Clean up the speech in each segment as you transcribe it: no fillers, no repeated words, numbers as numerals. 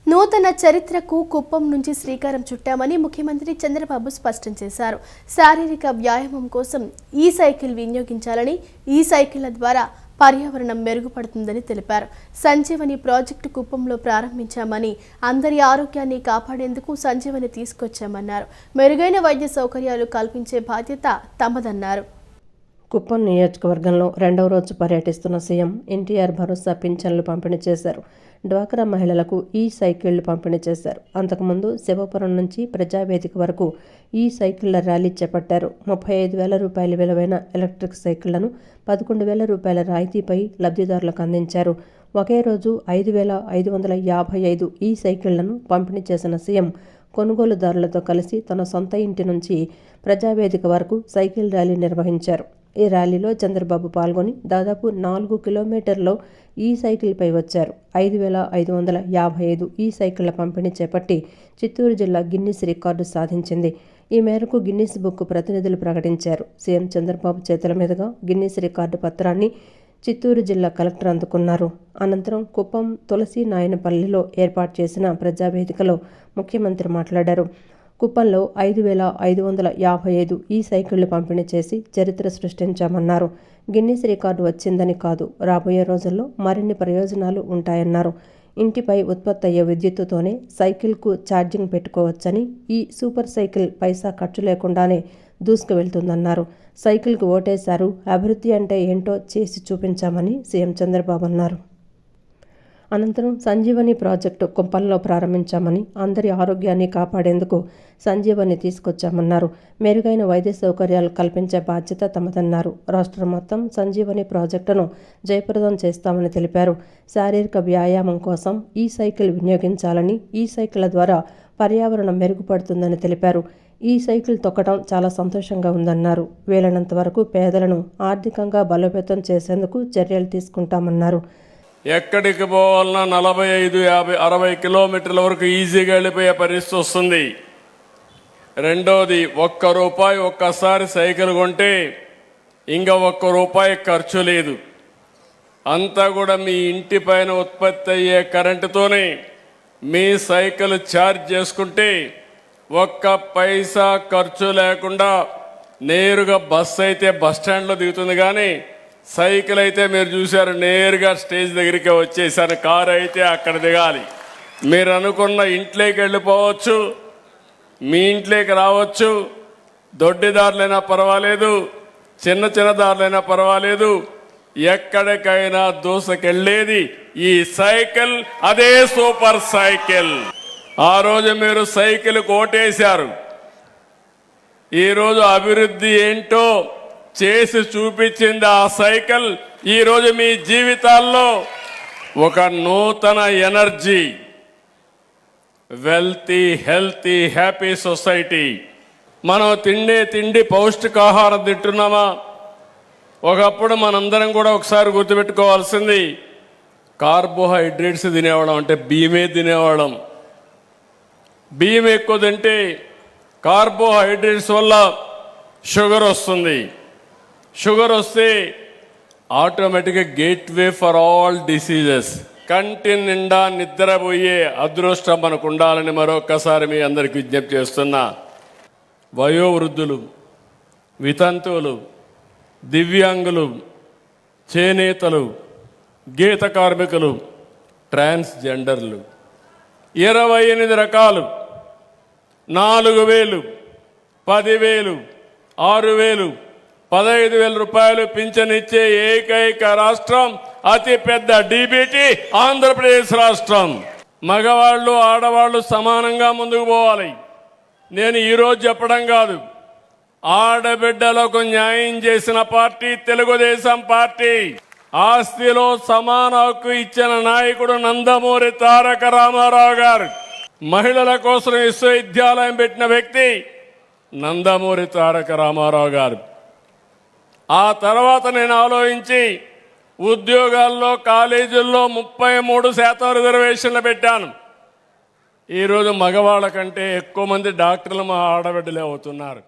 నూతన చరిత్రకు కుప్పం నుంచి శ్రీకారం చుట్టామని ముఖ్యమంత్రి చంద్రబాబు స్పష్టం చేశారు. శారీరక వ్యాయామం కోసం ఈ సైకిల్ వినియోగించాలని, ఈ సైకిళ్ల ద్వారా పర్యావరణం మెరుగుపడుతుందని తెలిపారు. సంజీవని ప్రాజెక్టు కుప్పంలో ప్రారంభించామని, అందరి ఆరోగ్యాన్ని కాపాడేందుకు సంజీవని తీసుకొచ్చామన్నారు. మెరుగైన వైద్య సౌకర్యాలు కల్పించే బాధ్యత తమదన్నారు. కుప్పం నియోజకవర్గంలో రెండవ రోజు పర్యటిస్తున్న సీఎం ఎన్టీఆర్ భరోసా పింఛన్లు పంపిణీ చేశారు. డ్వాక్రా మహిళలకు ఈ సైకిళ్లు పంపిణీ చేశారు. అంతకుముందు శివపురం నుంచి ప్రజావేదిక వరకు ఈ సైకిళ్ల ర్యాలీ చేపట్టారు. 35,000 రూపాయల విలువైన ఎలక్ట్రిక్ సైకిళ్లను 11,000 రూపాయల రాయితీపై లబ్ధిదారులకు అందించారు. ఒకే రోజు 5,555 ఈ సైకిళ్లను పంపిణీ చేసిన సీఎం కొనుగోలుదారులతో కలిసి తన సొంత ఇంటి నుంచి ప్రజావేదిక వరకు సైకిల్ ర్యాలీ నిర్వహించారు. ఈ ర్యాలీలో చంద్రబాబు పాల్గొని దాదాపు 4 కిలోమీటర్లలో ఈ సైకిల్పై వచ్చారు. 5,555 ఈ సైకిళ్ల పంపిణీ చేపట్టి చిత్తూరు జిల్లా గిన్నిస్ రికార్డు సాధించింది. ఈ మేరకు గిన్నిస్ బుక్ ప్రతినిధులు ప్రకటించారు. సీఎం చంద్రబాబు చేతుల మీదుగా గిన్నిస్ రికార్డు పత్రాన్ని చిత్తూరు జిల్లా కలెక్టర్ అందుకున్నారు. అనంతరం కుప్పం తులసి నాయనపల్లిలో ఏర్పాటు చేసిన ప్రజావేదికలో ముఖ్యమంత్రి మాట్లాడారు. కుప్పంలో 5,555 ఈ సైకిళ్లు పంపిణీ చేసి చరిత్ర సృష్టించామన్నారు. గిన్నిస్ రికార్డు వచ్చిందని కాదు, రాబోయే రోజుల్లో మరిన్ని ప్రయోజనాలు ఉంటాయన్నారు. ఇంటిపై ఉత్పత్తి అయ్యే విద్యుత్తుతోనే సైకిల్కు ఛార్జింగ్ పెట్టుకోవచ్చని, ఈ సూపర్ సైకిల్ పైసా ఖర్చు లేకుండానే దూసుకు వెళ్తుందన్నారు. సైకిల్కు ఓటేశారు, అభివృద్ధి అంటే ఏంటో చేసి చూపించామని సీఎం చంద్రబాబు అన్నారు. అనంతరం సంజీవని ప్రాజెక్టు కుప్పంలో ప్రారంభించామని, అందరి ఆరోగ్యాన్ని కాపాడేందుకు సంజీవని తీసుకొచ్చామన్నారు. మెరుగైన వైద్య సౌకర్యాలు కల్పించే బాధ్యత తమదన్నారు. రాష్ట్రం మొత్తం సంజీవని ప్రాజెక్టును జయప్రదం చేస్తామని తెలిపారు. శారీరక వ్యాయామం కోసం ఈ సైకిల్ వినియోగించాలని, ఈ సైకిళ్ల ద్వారా పర్యావరణం మెరుగుపడుతుందని తెలిపారు. ఈ సైకిల్ తొక్కడం చాలా సంతోషంగా ఉందన్నారు. వీలైనంత వరకు పేదలను ఆర్థికంగా బలోపేతం చేసేందుకు చర్యలు తీసుకుంటామన్నారు. ఎక్కడికి పోవాలన్నా 45, 50, 60 కిలోమీటర్ల వరకు ఈజీగా వెళ్ళిపోయే పరిస్థితి వస్తుంది. రెండోది, ₹1 ఒక్కసారి సైకిల్ కొంటే ఇంకా ₹1 ఖర్చు లేదు. అంతా కూడా మీ ఇంటి పైన ఉత్పత్తి అయ్యే కరెంటుతోనే మీ సైకిల్ ఛార్జ్ చేసుకుంటే ₹1 ఖర్చు లేకుండా నేరుగా బస్సు అయితే బస్ స్టాండ్లో దిగుతుంది. కానీ సైకిల్ అయితే మీరు చూశారు, నేరుగా స్టేజ్ దగ్గరికి వచ్చేసారు. కారు అయితే అక్కడ దిగాలి. మీరు అనుకున్న ఇంట్లోకి వెళ్ళిపోవచ్చు, మీ ఇంట్లోకి రావచ్చు. దొడ్డిదారులైనా పర్వాలేదు, చిన్న దారులైనా పర్వాలేదు, ఎక్కడికైనా దూసుకెళ్ళేది ఈ సైకిల్. అదే సూపర్ సైకిల్. ఆ రోజు మీరు సైకిల్ ఓటేశారు. ఈరోజు అభివృద్ధి ఏంటో చేసి చూపించింది ఆ సైకిల్. ఈరోజు మీ జీవితాల్లో ఒక నూతన energy, wealthy, healthy, happy society. మనం తిండి పౌష్టికాహారం తింటున్నామా? ఒకప్పుడు మనందరం కూడా ఒకసారి గుర్తుపెట్టుకోవాల్సింది, కార్బోహైడ్రేట్స్ తినేవాళ్ళం, అంటే బియ్యమే తినేవాళ్ళం. బియ్యం ఎక్కువ తింటే కార్బోహైడ్రేట్స్ వల్ల షుగర్ వస్తుంది. షుగర్ వస్తే ఆటోమేటిక్గా గేట్వే ఫర్ ఆల్ డిసీజెస్. కంటి నిండా నిద్రపోయే అదృష్టం మనకు ఉండాలని మరొకసారి మీ అందరికి విజ్ఞప్తి చేస్తున్నా. వయోవృద్ధులు, వితంతువులు, దివ్యాంగులు, చేనేతలు, గీత కార్మికులు, ట్రాన్స్జెండర్లు, 28 రకాలు, 4,000, 10,000, 6,000, 15,000 రూపాయలు పింఛనిచ్చే ఏకైక రాష్ట్రం, అతిపెద్ద డీబీటీ ఆంధ్రప్రదేశ్ రాష్ట్రం. మగవాళ్ళు ఆడవాళ్ళు సమానంగా ముందుకు పోవాలి. నేను ఈరోజు చెప్పడం కాదు, ఆడబిడ్డలకు న్యాయం చేసిన పార్టీ తెలుగుదేశం పార్టీ. ఆస్తిలో సమాన హక్కు ఇచ్చిన నాయకుడు నందమూరి తారక రామారావు గారు. మహిళల కోసం విశ్వవిద్యాలయం పెట్టిన వ్యక్తి నందమూరి తారక రామారావు గారు. ఆ తర్వాత నేను ఆలోచించి ఉద్యోగాల్లో, కాలేజీల్లో 33% రిజర్వేషన్లు పెట్టాను. ఈరోజు మగవాళ్ళ కంటే ఎక్కువ మంది డాక్టర్లు మా ఆడబిడ్డలే అవుతున్నారు.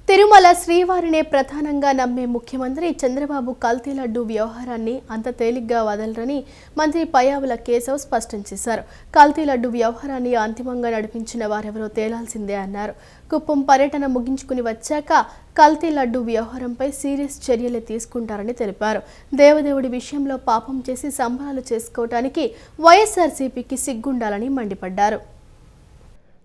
తిరుమల శ్రీవారినే ప్రధానంగా నమ్మే ముఖ్యమంత్రి చంద్రబాబు కల్తీ లడ్డు వ్యవహారాన్ని అంత తేలిగ్గా వదలరని మంత్రి పయ్యావుల కేశవ్ స్పష్టం చేశారు. కల్తీ లడ్డు వ్యవహారాన్ని అంతిమంగా నడిపించిన వారెవరో తేలాల్సిందే అన్నారు. కుప్పం పర్యటన ముగించుకుని వచ్చాక కల్తీ లడ్డు వ్యవహారంపై సీరియస్ చర్యలు తీసుకుంటారని తెలిపారు. దేవదేవుడి విషయంలో పాపం చేసి సంబరాలు చేసుకోవటానికి వైఎస్ఆర్సీపీకి సిగ్గుండాలని మండిపడ్డారు.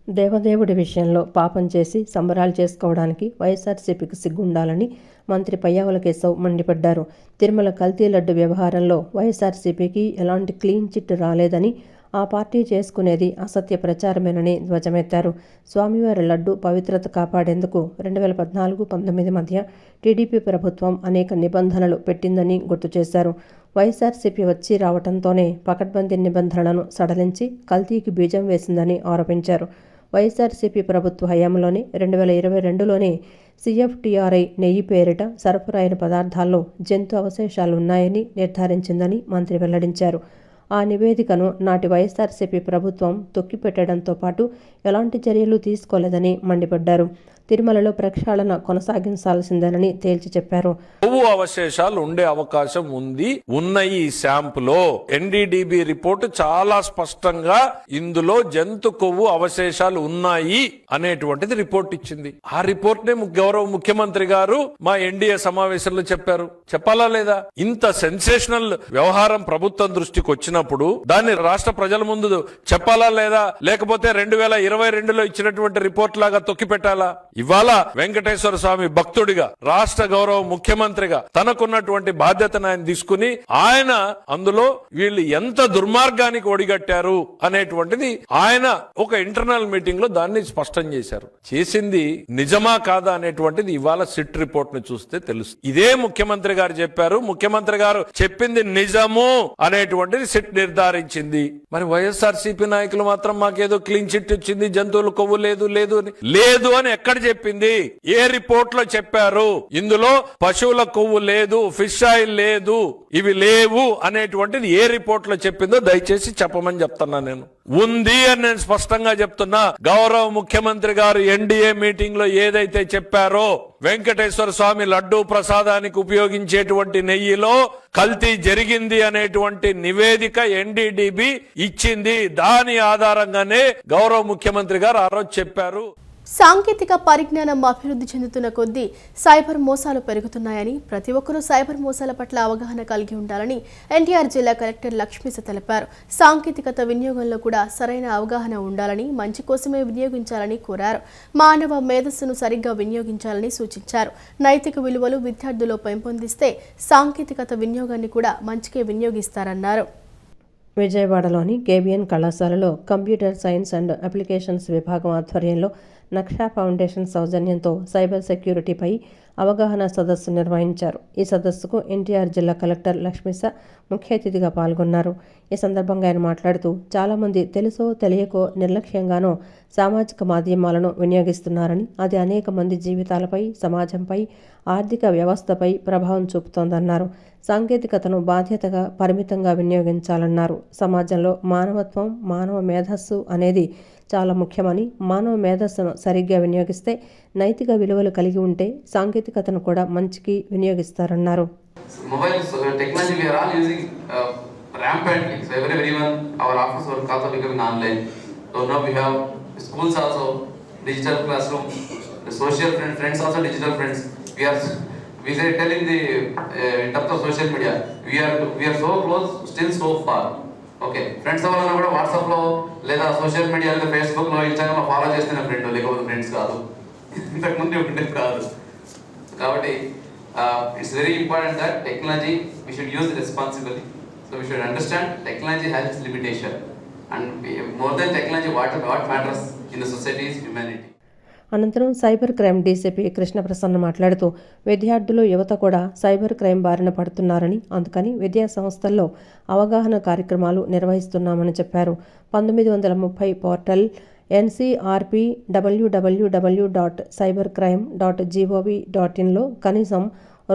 దేవదేవుడి విషయంలో పాపం చేసి సంబరాలు చేసుకోవడానికి వైఎస్ఆర్సీపీకి సిగ్గుండాలని మంత్రి పయ్యావుల కేశవ్ మండిపడ్డారు. తిరుమల కల్తీ లడ్డు వ్యవహారంలో వైఎస్ఆర్సీపీకి ఎలాంటి క్లీన్ చిట్ రాలేదని, ఆ పార్టీ చేసుకునేది అసత్య ప్రచారమేనని ధ్వజమెత్తారు. స్వామివారి లడ్డు పవిత్రత కాపాడేందుకు 2014-19 మధ్య టీడీపీ ప్రభుత్వం అనేక నిబంధనలు పెట్టిందని గుర్తు చేశారు. వైఎస్ఆర్సీపీ వచ్చి రావడంతోనే పకడ్బందీ నిబంధనలను సడలించి కల్తీకి బీజం వేసిందని ఆరోపించారు. వైఎస్ఆర్సీపీ ప్రభుత్వ హయాంలోనే 2022లోనే CFTRI నెయ్యి పేరిట సరఫరా అయిన పదార్థాల్లో జంతు అవశేషాలు ఉన్నాయని నిర్ధారించిందని మంత్రి వెల్లడించారు. ఆ నివేదికను నాటి వైఎస్ఆర్సీపీ ప్రభుత్వం తొక్కిపెట్టడంతో పాటు ఎలాంటి చర్యలు తీసుకోలేదని మండిపడ్డారు. తిరుమలలో ప్రక్షాళన కొనసాగించాల్సిందేనని తేల్చి చెప్పారు. కొవ్వు అవశేషాలు ఉండే అవకాశం ఉంది. ఉన్న ఈ శాంపులో NDDB రిపోర్టు చాలా స్పష్టంగా ఇందులో జంతు కొవ్వు అవశేషాలు ఉన్నాయి అనేటువంటిది రిపోర్ట్ ఇచ్చింది. ఆ రిపోర్ట్ నే గౌరవ ముఖ్యమంత్రి గారు మా NDA సమావేశంలో చెప్పారు. చెప్పాలా లేదా? ఇంత సెన్సేషనల్ వ్యవహారం ప్రభుత్వం దృష్టికి వచ్చినప్పుడు దాన్ని రాష్ట్ర ప్రజల ముందు చెప్పాలా లేదా? లేకపోతే 2022లో ఇచ్చినటువంటి రిపోర్ట్ లాగా తొక్కి పెట్టాలా? ఇవాళ వెంకటేశ్వర స్వామి భక్తుడిగా, రాష్ట్ర గౌరవ ముఖ్యమంత్రిగా తనకున్నటువంటి బాధ్యతను ఆయన తీసుకుని ఆయన అందులో వీళ్ళు ఎంత దుర్మార్గానికి ఒడిగట్టారు అనేటువంటిది ఆయన ఒక ఇంటర్నల్ మీటింగ్ లో దాన్ని స్పష్టం చేశారు. చేసింది నిజమా కాదా అనేటువంటిది ఇవాళ సిట్ రిపోర్ట్ ను చూస్తే తెలుస్తుంది. ఇదే ముఖ్యమంత్రి గారు చెప్పారు. ముఖ్యమంత్రి గారు చెప్పింది నిజము అనేటువంటిది సిట్ నిర్ధారించింది. మరి వైఎస్ఆర్సీపీ నాయకులు మాత్రం మాకేదో క్లీన్ చిట్ ఇచ్చింది, జంతువుల కొవ్వు లేదు అని ఎక్కడ చెప్పింది? ఏ రిపోర్ట్ లో చెప్పారు? ఇందులో పశువుల కొవ్వు లేదు, ఫిష్ ఆయిల్ లేదు, ఇవి లేవు అనేటువంటిది ఏ రిపోర్ట్ లో చెప్పిందో దయచేసి చెప్పమని చెప్తున్నా. నేను ఉంది అని నేను స్పష్టంగా చెప్తున్నా. గౌరవ ముఖ్యమంత్రి గారు NDA మీటింగ్ లో ఏదైతే చెప్పారో వెంకటేశ్వర స్వామి లడ్డూ ప్రసాదానికి ఉపయోగించేటువంటి నెయ్యిలో కల్తీ జరిగింది అనేటువంటి నివేదిక NDDB ఇచ్చింది. దాని ఆధారంగానే గౌరవ ముఖ్యమంత్రి గారు ఆ రోజు చెప్పారు. సాంకేతిక పరిజ్ఞానం అభివృద్ధి చెందుతున్న కొద్దీ సైబర్ మోసాలు పెరుగుతున్నాయని, ప్రతి ఒక్కరూ సైబర్ మోసాల పట్ల అవగాహన కలిగి ఉండాలని NTR జిల్లా కలెక్టర్ లక్ష్మీస తెలిపారు. సాంకేతికత వినియోగంలో కూడా సరైన అవగాహన ఉండాలని, మంచి కోసమే వినియోగించాలని కోరారు. మానవ మేధస్సును సరిగ్గా వినియోగించాలని సూచించారు. నైతిక విలువలు విద్యార్థుల్లో పెంపొందిస్తే సాంకేతికత వినియోగాన్ని కూడా మంచికే వినియోగిస్తారన్నారు. విజయవాడలోని KBN కళాశాలలో కంప్యూటర్ సైన్స్ అండ్ అప్లికేషన్స్ విభాగం ఆధ్వర్యంలో నక్షా ఫౌండేషన్ సౌజన్యంతో సైబర్ సెక్యూరిటీపై అవగాహన సదస్సు నిర్వహించారు. ఈ సదస్సుకు NTR జిల్లా కలెక్టర్ లక్ష్మీస ముఖ్య అతిథిగా పాల్గొన్నారు. ఈ సందర్భంగా ఆయన మాట్లాడుతూ చాలామంది తెలుసో తెలియకో నిర్లక్ష్యంగానో సామాజిక మాధ్యమాలను వినియోగిస్తున్నారని, అది అనేక మంది జీవితాలపై, సమాజంపై, ఆర్థిక వ్యవస్థపై ప్రభావం చూపుతోందన్నారు. సాంకేతికతను బాధ్యతగా, పరిమితంగా వినియోగించాలన్నారు. సమాజంలో మానవత్వం, మానవ మేధస్సు అనేది చాలా ముఖ్యమని, మానవ మేధస్సును సరిగ్గా వినియోగిస్తే, నైతిక విలువలు కలిగి ఉంటే సాంకేతికతను కూడా మంచికి వినియోగిస్తారన్నారు. Mobiles technology we are all using rampantly. So everyone, our office work also becoming online. So now we have schools also digital classroom, the social friends also digital friends. We say telling the in terms of social media, we are so close, still so far. Okay friends ఎవరైనా కూడా వాట్సాప్లో లేదా social media లేదా ఫేస్బుక్లో, ఇన్స్టాగ్రామ్లో follow చేస్తున్న friend, లేకపోతే friends కాదు, ఇంతకుముందు ఉండే కాదు. కాబట్టి it's very important that technology we should use responsibility. So we should understand technology has its limitation and more than technology what matters in the society is humanity. అనంతరం cyber crime DCP కృష్ణప్రసన్న మాట్లాడుతూ విద్యార్థులు, యువత కూడా cyber crime బారిన పడుతున్నారని, అందుకని విద్యా సంస్థల్లో అవగాహన కార్యక్రమాలు నిర్వహిస్తున్నామని చెప్పారు. 1930 పోర్టల్ NCRP www.cybercrime.gov.inలో కనీసం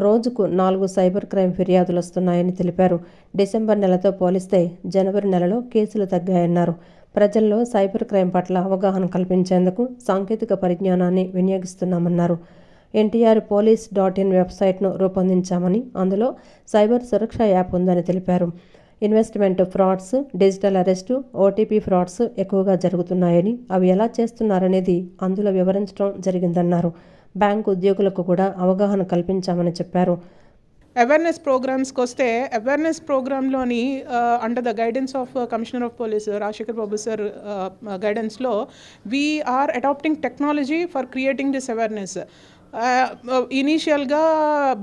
రోజుకు 4 సైబర్ క్రైమ్ ఫిర్యాదులు వస్తున్నాయని తెలిపారు. డిసెంబర్ నెలతో పోలిస్తే జనవరి నెలలో కేసులు తగ్గాయన్నారు. ప్రజల్లో సైబర్ క్రైమ్ పట్ల అవగాహన కల్పించేందుకు సాంకేతిక పరిజ్ఞానాన్ని వినియోగిస్తున్నామన్నారు. NTRpolice.in వెబ్సైట్ను రూపొందించామని, అందులో సైబర్ సురక్ష యాప్ ఉందని తెలిపారు. Investment frauds, digital arrest, OTP frauds ఎక్కువగా జరుగుతున్నాయని, అవి ఎలా చేస్తున్నారనేది అందులో వివరించడం జరిగిందన్నారు. బ్యాంకు ఉద్యోగులకు కూడా అవగాహన కల్పించామని చెప్పారు. అవేర్నెస్ ప్రోగ్రామ్స్కి వస్తే అవేర్నెస్ ప్రోగ్రాంలోని under the guidance of commissioner of police Rajasekhar Babu sir గైడెన్స్లో we are adapting technology for creating this awareness. ఇనీషియల్గా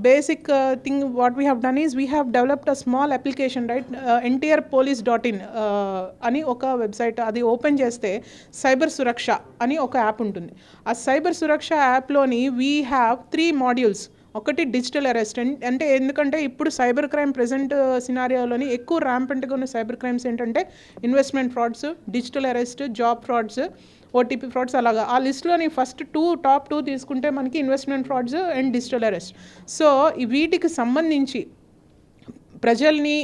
basic thing what we have done is we have developed a small application, right? NTRpolice.in అని ఒక website, అది open చేస్తే cyber సురక్ష అని ఒక app ఉంటుంది. ఆ సైబర్ సురక్ష యాప్లోని వీ హ్యావ్ 3 మాడ్యూల్స్. ఒకటి డిజిటల్ అరెస్ట్, అంటే ఎందుకంటే ఇప్పుడు సైబర్ క్రైమ్ ప్రజెంట్ సినారియోలోని ఎక్కువ ర్యాంపెంట్గా ఉన్న సైబర్ క్రైమ్స్ ఏంటంటే investment frauds, digital arrest, job frauds, OTP frauds. అలాగా ఆ లిస్ట్లోని ఫస్ట్ టాప్ 2 తీసుకుంటే మనకి investment frauds and digital arrest. So వీటికి సంబంధించి ప్రజల్ని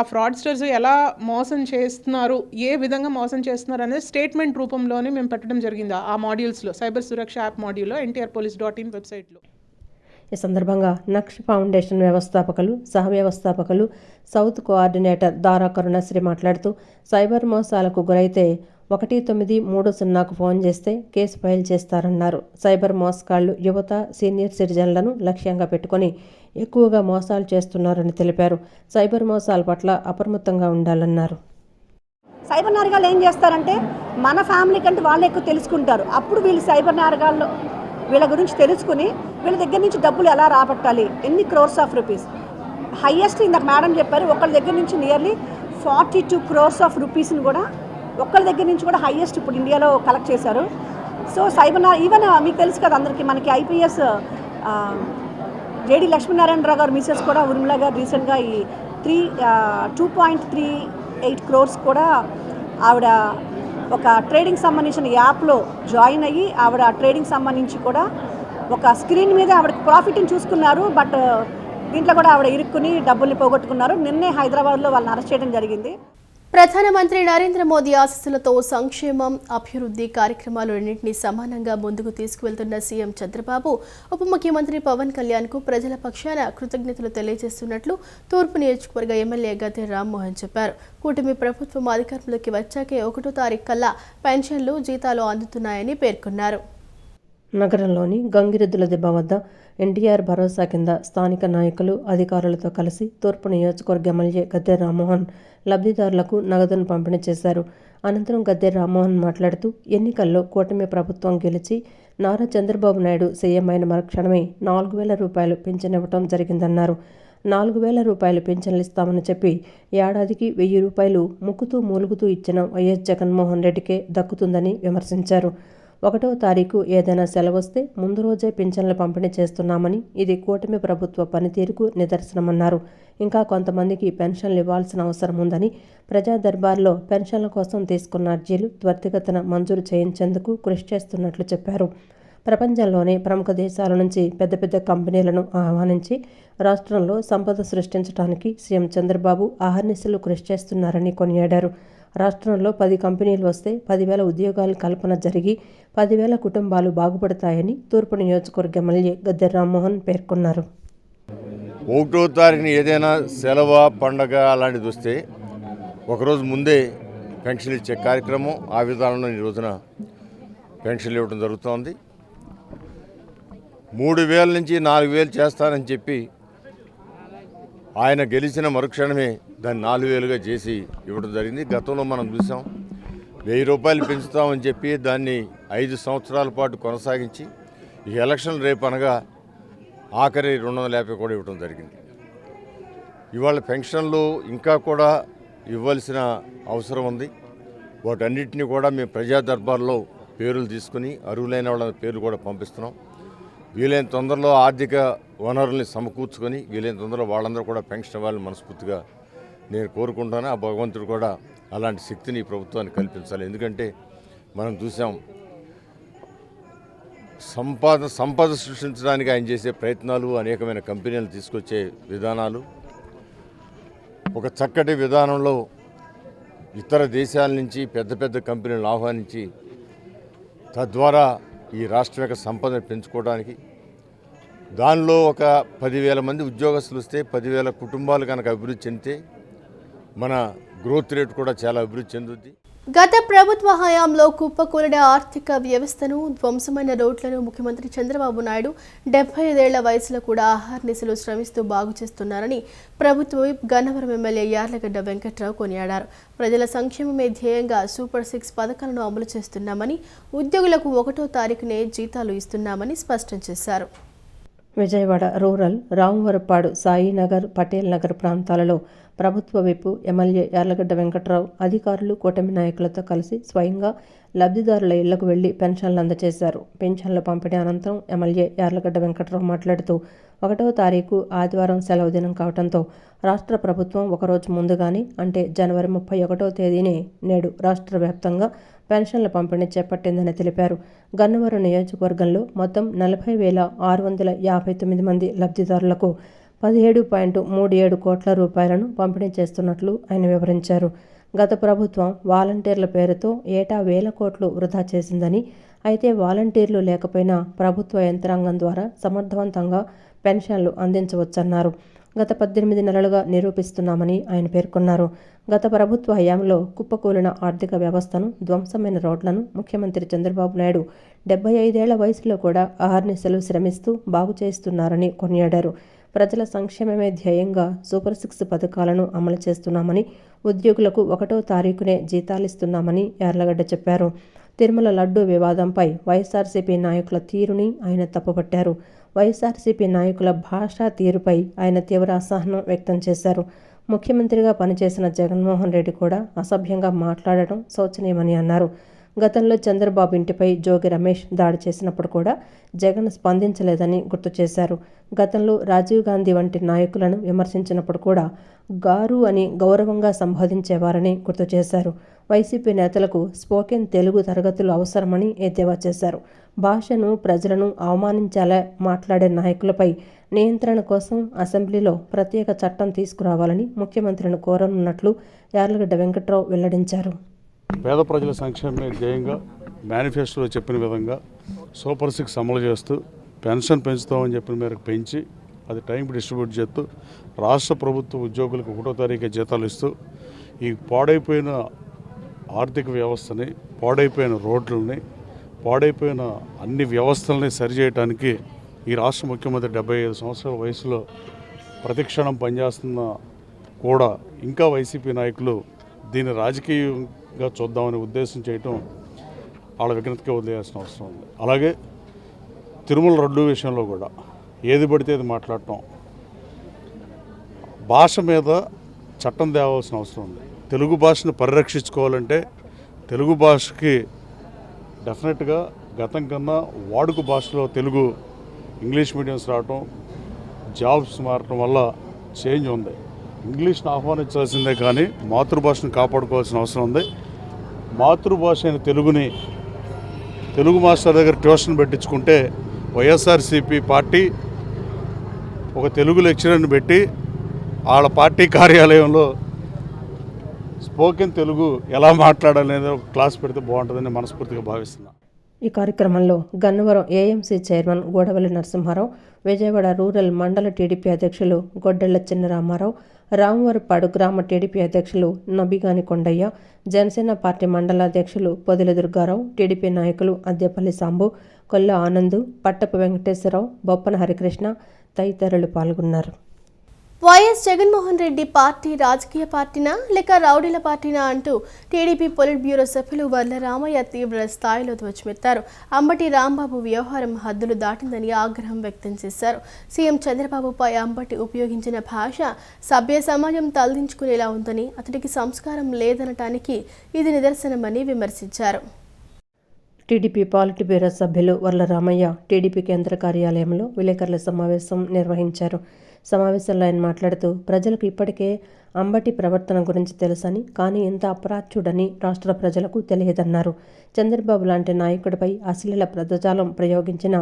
ఆ ఫ్రాడ్స్టర్స్ ఎలా మోసం చేస్తున్నారు, ఏ విధంగా మోసం చేస్తున్నారు అనేది స్టేట్మెంట్ రూపంలోనే మేము పెట్టడం జరిగింది ఆ మాడ్యూల్స్లో, సైబర్ సురక్ష యాప్ మాడ్యూల్లో NTRpolice.in వెబ్సైట్లో. ఈ సందర్భంగా నక్ష ఫౌండేషన్ వ్యవస్థాపకులు, సహ వ్యవస్థాపకులు, సౌత్ కోఆర్డినేటర్ దారా కరుణశ్రీ మాట్లాడుతూ, సైబర్ మోసాలకు గురైతే 1930కు ఫోన్ చేస్తే కేసు ఫైల్ చేస్తారన్నారు. సైబర్ మోసగాళ్లు యువత, సీనియర్ సిటిజన్లను లక్ష్యంగా పెట్టుకొని ఎక్కువగా మోసాలు చేస్తున్నారని తెలిపారు. సైబర్ మోసాల పట్ల అప్రమత్తంగా ఉండాలన్నారు. సైబర్ నేరగాళ్ళు ఏం చేస్తారంటే మన ఫ్యామిలీ కంటే వాళ్ళు ఎక్కువ తెలుసుకుంటారు. అప్పుడు వీళ్ళు సైబర్ నేరగాళ్ళు వీళ్ళ గురించి తెలుసుకుని వీళ్ళ దగ్గర నుంచి డబ్బులు ఎలా రాబట్టాలి, ఎన్ని crores ఆఫ్ రూపీస్, హయ్యెస్ట్ ఇందాక మేడం చెప్పారు, ఒకళ్ళ దగ్గర నుంచి నియర్లీ 42 crores ఆఫ్ రూపీస్ని కూడా ఒక్కళ్ళ దగ్గర నుంచి కూడా హయ్యెస్ట్ ఇప్పుడు ఇండియాలో కలెక్ట్ చేశారు. సో సైబర్ ఈవెన్ మీకు తెలుసు కదా అందరికీ, మనకి IPS JD లక్ష్మీనారాయణరావు గారు మిసెస్ కూడా ఉర్మిళ గారు రీసెంట్గా ఈ 2.38 crores కూడా ఆవిడ ఒక ట్రేడింగ్ సంబంధించిన యాప్లో జాయిన్ అయ్యి ఆవిడ ట్రేడింగ్ సంబంధించి కూడా ఒక స్క్రీన్ మీద ఆవిడ ప్రాఫిట్ని చూసుకున్నారు. బట్ దీంట్లో కూడా ఆవిడ ఇరుక్కుని డబ్బుల్ని పోగొట్టుకున్నారు. నిన్నే హైదరాబాద్లో వాళ్ళని అరెస్ట్ చేయడం జరిగింది. ప్రధానమంత్రి నరేంద్ర మోదీ ఆశీస్సులతో సంక్షేమం, అభివృద్ధి కార్యక్రమాలు రెండింటినీ సమానంగా ముందుకు తీసుకువెళ్తున్న సీఎం చంద్రబాబు, ఉప ముఖ్యమంత్రి పవన్ కళ్యాణ్కు ప్రజల పక్షాన కృతజ్ఞతలు తెలియజేస్తున్నట్లు తూర్పు నియోజకవర్గ ఎమ్మెల్యే గద్దె రామ్మోహన్ చెప్పారు. కూటమి ప్రభుత్వం అధికారంలోకి వచ్చాకే 1వ తారీఖు కల్లా పెన్షన్లు, జీతాలు అందుతున్నాయని పేర్కొన్నారు. నగరంలోని గంగిరెద్దుల దిబ్బ వద్ద NTR భరోసా కింద స్థానిక నాయకులు, అధికారులతో కలిసి తూర్పు నియోజకవర్గ ఎమ్మెల్యే గద్దె రామ్మోహన్ లబ్ధిదారులకు నగదును పంపిణీ చేశారు. అనంతరం గద్దె రామ్మోహన్ మాట్లాడుతూ, ఎన్నికల్లో కూటమి ప్రభుత్వం గెలిచి నారా చంద్రబాబు నాయుడు సీఎం అయిన మరుక్షణమే 4,000 రూపాయలు పింఛన్ ఇవ్వడం జరిగిందన్నారు. 4,000 రూపాయలు పింఛన్లు ఇస్తామని చెప్పి ఏడాదికి 1,000 రూపాయలు ముక్కుతూ మూలుగుతూ ఇచ్చిన వైఎస్ జగన్మోహన్ రెడ్డికే దక్కుతుందని విమర్శించారు. 1వ తారీఖు ఏదైనా సెలవొస్తే ముందు రోజే పింఛన్లు పంపిణీ చేస్తున్నామని, ఇది కూటమి ప్రభుత్వ పనితీరుకు నిదర్శనమన్నారు. ఇంకా కొంతమందికి పెన్షన్లు ఇవ్వాల్సిన అవసరం ఉందని, ప్రజా దర్బార్లో పెన్షన్ల కోసం తీసుకున్న అర్జీలు త్వరితగతిన మంజూరు చేయించేందుకు కృషి చేస్తున్నట్లు చెప్పారు. ప్రపంచంలోనే ప్రముఖ దేశాల నుంచి పెద్ద పెద్ద కంపెనీలను ఆహ్వానించి రాష్ట్రంలో సంపద సృష్టించడానికి సీఎం చంద్రబాబు అహర్నిశలు కృషి చేస్తున్నారని కొనియాడారు. రాష్ట్రంలో 10 కంపెనీలు వస్తే 10,000 ఉద్యోగాల కల్పన జరిగి 10,000 కుటుంబాలు బాగుపడతాయని తూర్పు నియోజకవర్గ ఎమ్మెల్యే గద్దె రామ్మోహన్ పేర్కొన్నారు. 1వ తారీఖున ఏదైనా సెలవు, పండగ అలాంటిది వస్తే ఒకరోజు ముందే పెన్షన్ ఇచ్చే కార్యక్రమం ఆ విధానంలో ఈ రోజున పెన్షన్లు ఇవ్వడం జరుగుతోంది. 3,000 నుంచి 4,000 చేస్తానని చెప్పి ఆయన గెలిచిన మరుక్షణమే దాన్ని 4,000గా చేసి ఇవ్వడం జరిగింది. గతంలో మనం చూసాం 1,000 రూపాయలు పెంచుతామని చెప్పి దాన్ని 5 సంవత్సరాల పాటు కొనసాగించి ఈ ఎలక్షన్ రేపు అనగా ఆఖరి 250 కూడా ఇవ్వడం జరిగింది. ఇవాళ పెన్షన్లు ఇంకా కూడా ఇవ్వాల్సిన అవసరం ఉంది. వాటన్నిటిని కూడా మేము ప్రజా దర్బార్లో పేర్లు తీసుకుని అర్హులైన వాళ్ళ పేర్లు కూడా పంపిస్తున్నాం. వీలైన తొందరలో ఆర్థిక వనరుల్ని సమకూర్చుకొని వీలైన తొందరలో వాళ్ళందరూ కూడా పెన్షన్ ఇవ్వాలని మనస్ఫూర్తిగా నేను కోరుకుంటాను. ఆ భగవంతుడు కూడా అలాంటి శక్తిని ఈ ప్రభుత్వానికి కల్పించాలి. ఎందుకంటే మనం చూసాం సంపద సృష్టించడానికి ఆయన చేసే ప్రయత్నాలు, అనేకమైన కంపెనీలు తీసుకొచ్చే విధానాలు, ఒక చక్కటి విధానంలో ఇతర దేశాల నుంచి పెద్ద పెద్ద కంపెనీలను ఆహ్వానించి తద్వారా ఈ రాష్ట్రం యొక్క సంపదను పెంచుకోవడానికి, దానిలో ఒక 10,000 మంది ఉద్యోగస్తులు వస్తే 10,000 కుటుంబాలు కనుక అభివృద్ధి చెందితే మన గ్రోత్ రేట్ కూడా చాలా అభివృద్ధి చెందుద్ది. గత ప్రభుత్వ హయాంలో కుప్పకూలిన ఆర్థిక వ్యవస్థను, ధ్వంసమైన రోడ్లను ముఖ్యమంత్రి చంద్రబాబు నాయుడు 75 ఏళ్ల వయసులో కూడా ఆహార్నిశలు శ్రమిస్తూ బాగు చేస్తున్నారని ప్రభుత్వ విప్ గన్నవరం ఎమ్మెల్యే యార్లగడ్డ వెంకట్రావు కొనియాడారు. ప్రజల సంక్షేమమే ధ్యేయంగా సూపర్ 6 పథకాలను అమలు చేస్తున్నామని, ఉద్యోగులకు 1వ తారీఖునే జీతాలు ఇస్తున్నామని స్పష్టం చేశారు. విజయవాడ రూరల్, రామవరపాడు, సాయినగర్, పటేల్ నగర్ ప్రాంతాలలో ప్రభుత్వ విప్ ఎమ్మెల్యే యార్లగడ్డ వెంకట్రావు అధికారులు, కూటమి నాయకులతో కలిసి స్వయంగా లబ్ధిదారుల ఇళ్లకు వెళ్లి పెన్షన్లు అందజేశారు. పెన్షన్ల పంపిణీ అనంతరం ఎమ్మెల్యే యార్లగడ్డ వెంకట్రావు మాట్లాడుతూ 1వ తారీఖు ఆదివారం సెలవు దినం కావడంతో రాష్ట్ర ప్రభుత్వం ఒకరోజు ముందుగానే అంటే జనవరి 31వ తేదీనే నేడు రాష్ట్ర వ్యాప్తంగా పెన్షన్ల పంపిణీ చేపట్టిందని తెలిపారు. గన్నవరం నియోజకవర్గంలో మొత్తం 40,659 మంది లబ్ధిదారులకు 17.37 కోట్ల రూపాయలను పంపిణీ చేస్తున్నట్లు ఆయన వివరించారు. గత ప్రభుత్వం వాలంటీర్ల పేరుతో ఏటా 1,000 కోట్లు వృధా చేసిందని, అయితే వాలంటీర్లు లేకపోయినా ప్రభుత్వ యంత్రాంగం ద్వారా సమర్థవంతంగా పెన్షన్లు అందించవచ్చన్నారు. గత 18 నెలలుగా నిరూపిస్తున్నామని ఆయన పేర్కొన్నారు. గత ప్రభుత్వ హయాంలో కుప్పకూలిన ఆర్థిక వ్యవస్థను, ధ్వంసమైన రోడ్లను ముఖ్యమంత్రి చంద్రబాబు నాయుడు 75 ఏళ్ల వయసులో కూడా అహర్నిశలు శ్రమిస్తూ బాగు చేస్తున్నారని కొనియాడారు. ప్రజల సంక్షేమమే ధ్యేయంగా సూపర్ 6 పథకాలను అమలు చేస్తున్నామని, ఉద్యోగులకు 1వ తారీఖునే జీతాలిస్తున్నామని యార్లగడ్డ చెప్పారు. తిరుమల లడ్డూ వివాదంపై వైఎస్ఆర్సీపీ నాయకుల తీరుని ఆయన తప్పుపట్టారు. వైఎస్ఆర్సీపీ నాయకుల భాషా తీరుపై ఆయన తీవ్ర అసహనం వ్యక్తం చేశారు. ముఖ్యమంత్రిగా పనిచేసిన జగన్మోహన్ రెడ్డి కూడా అసభ్యంగా మాట్లాడటం శోచనీయమని అన్నారు. గతంలో చంద్రబాబు ఇంటిపై జోగి రమేష్ దాడి చేసినప్పుడు కూడా జగన్ స్పందించలేదని గుర్తు చేశారు. గతంలో రాజీవ్ గాంధీ వంటి నాయకులను విమర్శించినప్పుడు కూడా గారు అని గౌరవంగా సంబోధించేవారని గుర్తు చేశారు. వైసీపీ నేతలకు స్పోకెన్ తెలుగు తరగతులు అవసరమని ఎద్దేవా చేశారు. భాషను, ప్రజలను అవమానించేలా మాట్లాడే నాయకులపై నియంత్రణ కోసం అసెంబ్లీలో ప్రత్యేక చట్టం తీసుకురావాలని ముఖ్యమంత్రిని కోరనున్నట్లు యార్లగడ్డ వెంకట్రావు వెల్లడించారు. పేద ప్రజల సంక్షేమమే ధ్యేయంగా మేనిఫెస్టోలో చెప్పిన విధంగా సూపర్ 6 అమలు చేస్తూ పెన్షన్ పెంచుతామని చెప్పిన మేరకు పెంచి అది టైంకి డిస్ట్రిబ్యూట్ చేస్తూ రాష్ట్ర ప్రభుత్వ ఉద్యోగులకు 1వ తారీఖు జీతాలు ఇస్తూ ఈ పాడైపోయిన ఆర్థిక వ్యవస్థని, పాడైపోయిన రోడ్లని, పాడైపోయిన అన్ని వ్యవస్థలని సరిచేయడానికి ఈ రాష్ట్ర ముఖ్యమంత్రి 75 సంవత్సరాల వయసులో ప్రతిక్షణం పనిచేస్తున్న కూడా ఇంకా వైసీపీ నాయకులు దీన్ని రాజకీయంగా చూద్దామనే ఉద్దేశం చేయటం వాళ్ళ విఘ్నతగా వదిలేయాల్సిన అవసరం ఉంది. అలాగే తిరుమల లడ్డూ విషయంలో కూడా ఏది పడితే అది మాట్లాడటం, భాష మీద చట్టం తేవాల్సిన అవసరం ఉంది. తెలుగు భాషను పరిరక్షించుకోవాలంటే తెలుగు భాషకి డెఫినెట్గా గతం కన్నా వాడుక భాషలో తెలుగు ఇంగ్లీష్ మీడియంస్ రావటం, జాబ్స్ మారటం వల్ల చేంజ్ ఉంది. ఇంగ్లీష్ను ఆహ్వానించాల్సిందే కానీ మాతృభాషను కాపాడుకోవాల్సిన అవసరం ఉంది. మాతృభాష అయిన తెలుగుని తెలుగు మాస్టర్ దగ్గర ట్యూషన్ పెట్టించుకుంటే వైఎస్ఆర్సీపీ పార్టీ ఒక తెలుగు లెక్చరర్ని పెట్టి వాళ్ళ పార్టీ కార్యాలయంలో స్పోకెన్ తెలుగు ఎలా మాట్లాడాలనేది ఒక క్లాస్ పెడితే బాగుంటుందని మనస్ఫూర్తిగా భావిస్తున్నాను. ఈ కార్యక్రమంలో Gannavaram AMC chairman Godavalli Narasimharao, Vijayawada rural మండల టీడీపీ అధ్యక్షులు గొడ్డెళ్ల చిన్నరామారావు, రామవరపాడు గ్రామ టీడీపీ అధ్యక్షులు నబిగాని కొండయ్య, జనసేన పార్టీ మండల అధ్యక్షులు పొదిల దుర్గారావు, టీడీపీ నాయకులు అద్దెపల్లి సాంబు, కొల్ల ఆనందు, పట్టపు వెంకటేశ్వరరావు, బొప్పన హరికృష్ణ తదితరులు పాల్గొన్నారు. వైఎస్ జగన్మోహన్ రెడ్డి పార్టీ రాజకీయ పార్టీనా లేక రౌడీల పార్టీనా అంటూ టీడీపీ పొలిట్ బ్యూరో సభ్యులు వర్ల రామయ్య తీవ్ర స్థాయిలో ధ్వజమెత్తారు. అంబటి రాంబాబు వ్యవహారం హద్దులు దాటిందని ఆగ్రహం వ్యక్తం చేశారు. సీఎం చంద్రబాబుపై అంబటి ఉపయోగించిన భాష సభ్య సమాజం తలదించుకునేలా ఉందని, అతడికి సంస్కారం లేదనటానికి ఇది నిదర్శనమని విమర్శించారు. టీడీపీ పాలిట్ బ్యూరో సభ్యులు వర్ల రామయ్య టీడీపీ కేంద్ర కార్యాలయంలో విలేకరుల సమావేశం నిర్వహించారు. సమావేశంలో ఆయన మాట్లాడుతూ ప్రజలకు ఇప్పటికే అంబటి ప్రవర్తన గురించి తెలుసని, కానీ ఇంత అపరాధ్యుడని రాష్ట్ర ప్రజలకు తెలియదన్నారు. చంద్రబాబు లాంటి నాయకుడిపై అశ్లీల పదజాలం ప్రయోగించిన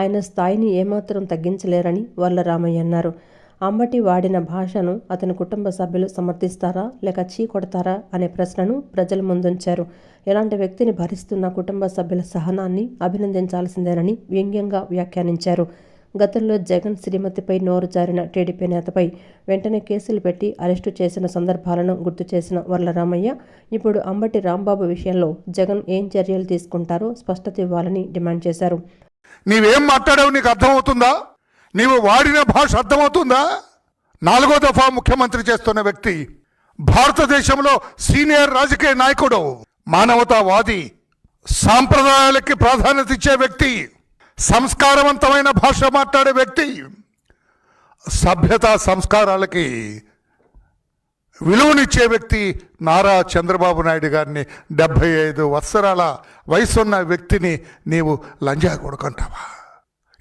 ఆయన స్థాయిని ఏమాత్రం తగ్గించలేరని వర్ల రామయ్య అన్నారు. అంబటి వాడిన భాషను అతని కుటుంబ సభ్యులు సమర్థిస్తారా లేక చీకొడతారా అనే ప్రశ్నను ప్రజల ముందుంచారు. ఇలాంటి వ్యక్తిని భరిస్తున్న కుటుంబ సభ్యుల సహనాన్ని అభినందించాల్సిందేనని వ్యంగ్యంగా వ్యాఖ్యానించారు. గతంలో జగన్ శ్రీమతిపై నోరు జారిన టీడీపీ నేతపై వెంటనే కేసులు పెట్టి అరెస్టు చేసిన సందర్భాలను గుర్తు చేసిన వర్లరామయ్య ఇప్పుడు అంబటి రాంబాబు విషయంలో జగన్ ఏం చర్యలు తీసుకుంటారో స్పష్టత ఇవ్వాలని డిమాండ్ చేశారు. నీవేం మాట్లాడావు నీకు అర్థమవుతుందా? నీవు వాడిన భాష అర్థమవుతుందా? 4వ దఫా ముఖ్యమంత్రి చేస్తున్న వ్యక్తి, భారతదేశంలో సీనియర్ రాజకీయ నాయకుడు, మానవతావాది, సాంప్రదాయాలకి ప్రాధాన్యత ఇచ్చే వ్యక్తి, సంస్కారవంతమైన భాష మాట్లాడే వ్యక్తి, సభ్యతా సంస్కారాలకి విలువనిచ్చే వ్యక్తి నారా చంద్రబాబు నాయుడు గారిని 75 సంవత్సరాల వయసున్న వ్యక్తిని నీవు లంజా కొడుకుంటావా?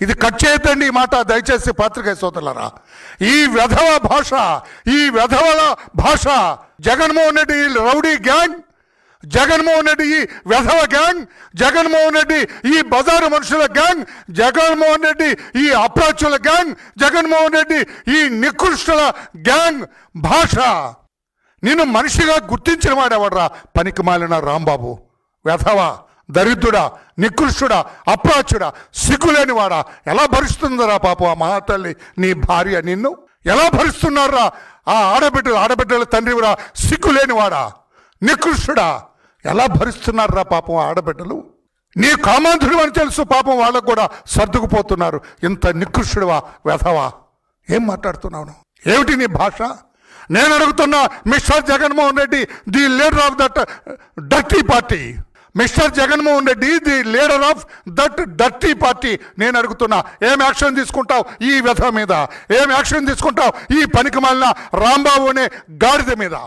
ఇది కట్ చేయొద్దండి ఈ మాట, దయచేసి పాత్రికేయ సోదరులారా. ఈ వెధవ భాష, ఈ వెధవల భాష, జగన్మోహన్ రెడ్డి రౌడీ గ్యాంగ్, జగన్మోహన్ రెడ్డి ఈ వెధవ గ్యాంగ్, జగన్మోహన్ రెడ్డి ఈ బజారు మనుషుల గ్యాంగ్, జగన్మోహన్ రెడ్డి ఈ అప్రాచుల గ్యాంగ్, జగన్మోహన్ రెడ్డి ఈ నికృష్టుల గ్యాంగ్ భాష నేను మనిషిగా గుర్తించిన వాడెవడరా? పనికి మాలిన రాంబాబు, వెధవ, దరిద్రుడా, నికృష్టుడా, అప్రాచుడా, సిగ్గులేనివాడా. ఎలా భరిస్తుందరా పాపం ఆ మహాతల్లి నీ భార్య? నిన్ను ఎలా భరిస్తున్నారా ఆ ఆడబిడ్డల తండ్రివిరా, సిగ్గులేనివాడా, నికృష్టుడా? ఎలా భరిస్తున్నారా పాపం ఆడబిడ్డలు? నీ కామాంధుడు అని తెలుసు, పాపం వాళ్ళకు కూడా సర్దుకుపోతున్నారు. ఇంత నికృష్టుడువా, వెధవా? ఏం మాట్లాడుతున్నావు? ఏమిటి నీ భాష? నేను అడుగుతున్నా, mister Jaganmohan Reddy, the leader of that dirty party, mister Jaganmohan Reddy the leader of that dirty party, నేను అడుగుతున్నా, ఏం యాక్షన్ తీసుకుంటావు ఈ వ్యధ మీద? ఏం యాక్షన్ తీసుకుంటావు ఈ పనికి మాలిన రాంబాబు అనే గాడిద మీద?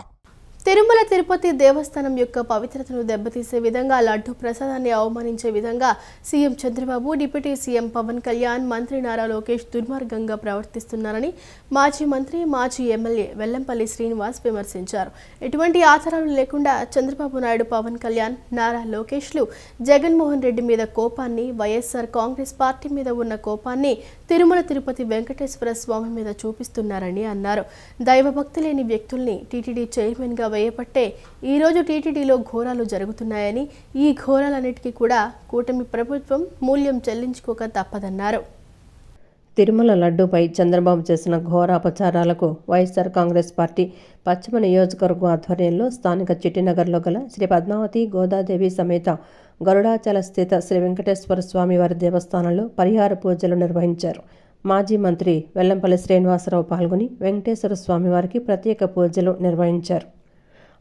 తిరుమల తిరుపతి దేవస్థానం యొక్క పవిత్రతను దెబ్బతీసే విధంగా లడ్డు ప్రసాదాన్ని అవమానించే విధంగా CM Chandrababu, deputy CM Pawan Kalyan, మంత్రి నారా లోకేష్ దుర్మార్గంగా ప్రవర్తిస్తున్నారని మాజీ మంత్రి, మాజీ ఎమ్మెల్యే వెల్లంపల్లి శ్రీనివాస్ విమర్శించారు. ఎటువంటి ఆధారాలు లేకుండా చంద్రబాబు నాయుడు, పవన్ కళ్యాణ్, నారా లోకేష్లు జగన్మోహన్ రెడ్డి మీద కోపాన్ని, వైఎస్ఆర్ కాంగ్రెస్ పార్టీ మీద ఉన్న కోపాన్ని తిరుమల తిరుపతి వెంకటేశ్వర స్వామి మీద చూపిస్తున్నారని అన్నారు. దైవభక్తి లేని వ్యక్తుల్ని టీటీడీ చైర్మన్గా వేయబట్టే ఈరోజు టీటీడీలో ఘోరాలు జరుగుతున్నాయని, ఈ ఘోరాలన్నిటికీ కూడా కూటమి ప్రభుత్వం మూల్యం చెల్లించుకోక తప్పదన్నారు. తిరుమల లడ్డూపై చంద్రబాబు చేసిన ఘోర అపచారాలకు వైఎస్ఆర్ కాంగ్రెస్ పార్టీ పశ్చిమ నియోజకవర్గం ఆధ్వర్యంలో స్థానిక చిట్టినగర్లో గల శ్రీ పద్మావతి గోదాదేవి సమేత గరుడాచల స్థిత శ్రీ వెంకటేశ్వర స్వామి వారి దేవస్థానంలో పరిహార పూజలు నిర్వహించారు. మాజీ మంత్రి వెల్లంపల్లి శ్రీనివాసరావు పాల్గొని వెంకటేశ్వర స్వామి వారికి ప్రత్యేక పూజలు నిర్వహించారు.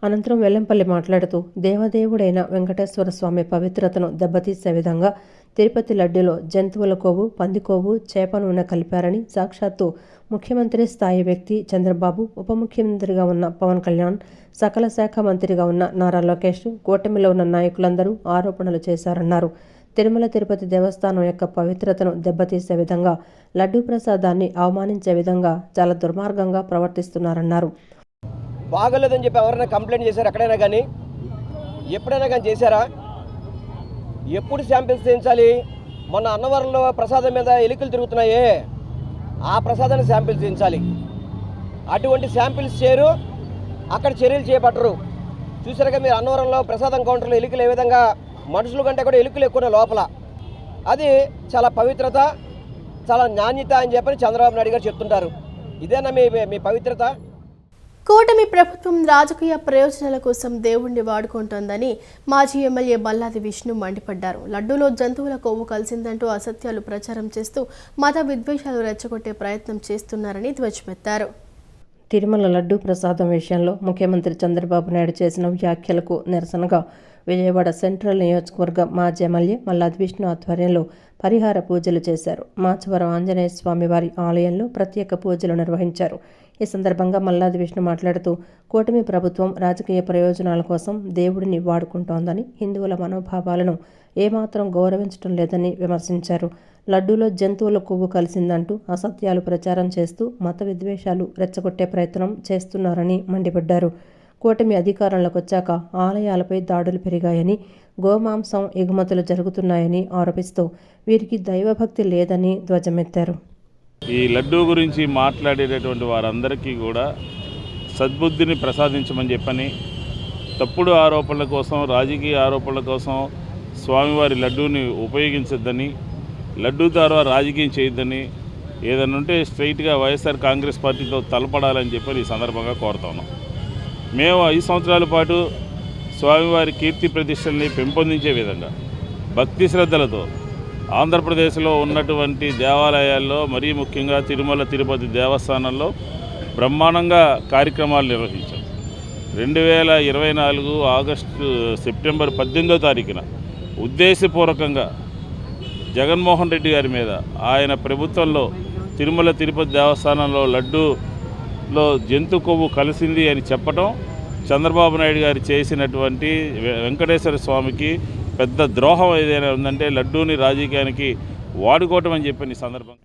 అనంతరం వెల్లంపల్లి మాట్లాడుతూ, దేవదేవుడైన వెంకటేశ్వర స్వామి పవిత్రతను దెబ్బతీసే విధంగా తిరుపతి లడ్డూలో జంతువుల కొవ్వు, పంది కొవ్వు, చేప నూనె కలిపారని, సాక్షాత్తు ముఖ్యమంత్రి స్థాయి వ్యక్తి చంద్రబాబు, ఉప ముఖ్యమంత్రిగా ఉన్న పవన్ కళ్యాణ్, సకల శాఖ మంత్రిగా ఉన్న నారా లోకేష్, కూటమిలో ఉన్న నాయకులందరూ ఆరోపణలు చేశారన్నారు. తిరుమల తిరుపతి దేవస్థానం యొక్క పవిత్రతను దెబ్బతీసే విధంగా, లడ్డూ ప్రసాదాన్ని అవమానించే విధంగా చాలా దుర్మార్గంగా ప్రవర్తిస్తున్నారన్నారు. బాగోలేదని చెప్పి ఎవరైనా కంప్లైంట్ చేశారు? ఎక్కడైనా కానీ, ఎప్పుడైనా కానీ చేశారా? ఎప్పుడు శాంపిల్స్ చేయించాలి? మొన్న అన్నవరంలో ప్రసాదం మీద ఎలుకలు తిరుగుతున్నాయే, ఆ ప్రసాదాన్ని శాంపిల్స్ చేయించాలి. అటువంటి శాంపిల్స్ చేయరు, అక్కడ చర్యలు చేపట్టరు. చూసారుగా మీరు అన్నవరంలో ప్రసాదం కౌంటర్లో ఎలుకలు ఏ విధంగా, మనుషుల కంటే కూడా ఎలుకలు ఎక్కువ లోపల. అది చాలా పవిత్రత, చాలా నాణ్యత అని చెప్పని చంద్రబాబు నాయుడు గారు చెప్తుంటారు. ఇదేనా మీ పవిత్రత? కూటమి ప్రభుత్వం రాజకీయ ప్రయోజనాల కోసం దేవుణ్ణి వాడుకుంటోందని మాజీ ఎమ్మెల్యే మల్లాది విష్ణు మండిపడ్డారు. లడ్డూలో జంతువుల కొవ్వు కలిసిందంటూ అసత్యాలు ప్రచారం చేస్తూ మత విద్వేషాలు రెచ్చగొట్టే ప్రయత్నం చేస్తున్నారని ధ్వజమెత్తారు. తిరుమల లడ్డూ ప్రసాదం విషయంలో ముఖ్యమంత్రి చంద్రబాబు నాయుడు చేసిన వ్యాఖ్యలకు నిరసనగా విజయవాడ సెంట్రల్ నియోజకవర్గ మాజీ ఎమ్మెల్యే మల్లాది విష్ణు ఆధ్వర్యంలో పరిహార పూజలు చేశారు. మాచవరం ఆంజనేయ స్వామి వారి ఆలయంలో ప్రత్యేక పూజలు నిర్వహించారు. ఈ సందర్భంగా మల్లాది విష్ణు మాట్లాడుతూ, కూటమి ప్రభుత్వం రాజకీయ ప్రయోజనాల కోసం దేవుడిని వాడుకుంటోందని, హిందువుల మనోభావాలను ఏమాత్రం గౌరవించడం లేదని విమర్శించారు. లడ్డూలో జంతువుల కొవ్వు కలిసిందంటూ అసత్యాలు ప్రచారం చేస్తూ మత విద్వేషాలు రెచ్చగొట్టే ప్రయత్నం చేస్తున్నారని మండిపడ్డారు. కూటమి అధికారంలోకి వచ్చాక ఆలయాలపై దాడులు పెరిగాయని, గోమాంసం ఎగుమతులు జరుగుతున్నాయని ఆరోపిస్తూ వీరికి దైవభక్తి లేదని ధ్వజమెత్తారు. ఈ లడ్డూ గురించి మాట్లాడేటటువంటి వారందరికీ కూడా సద్బుద్ధిని ప్రసాదించమని చెప్పని, తప్పుడు ఆరోపణల కోసం, రాజకీయ ఆరోపణల కోసం స్వామివారి లడ్డూని ఉపయోగించొద్దని, లడ్డూ ద్వారా రాజకీయం చేయొద్దని ఏదైనా ఉంటే స్ట్రైట్గా వైఎస్ఆర్ కాంగ్రెస్ పార్టీతో తలపడాలని చెప్పి ఈ సందర్భంగా కోరుతున్నాం. మేము 5 సంవత్సరాల పాటు స్వామివారి కీర్తి ప్రతిష్టల్ని పెంపొందించే విధంగా భక్తి శ్రద్ధలతో ఆంధ్రప్రదేశ్లో ఉన్నటువంటి దేవాలయాల్లో మరీ ముఖ్యంగా తిరుమల తిరుపతి దేవస్థానంలో బ్రహ్మాండంగా కార్యక్రమాలు నిర్వహించాం. 2024 సెప్టెంబర్ 18వ తారీఖున ఉద్దేశపూర్వకంగా జగన్మోహన్ రెడ్డి గారి మీద ఆయన ప్రభుత్వంలో తిరుమల తిరుపతి దేవస్థానంలో లడ్డూలో జంతు కొవ్వు కలిసింది అని చెప్పటం చంద్రబాబు నాయుడు గారు చేసినటువంటి వెంకటేశ్వర స్వామికి పెద్ద ద్రోహం ఏదైనా ఉందంటే లడ్డూని రాజకీయానికి వాడుకోవటం అని చెప్పి ఈ సందర్భంగా.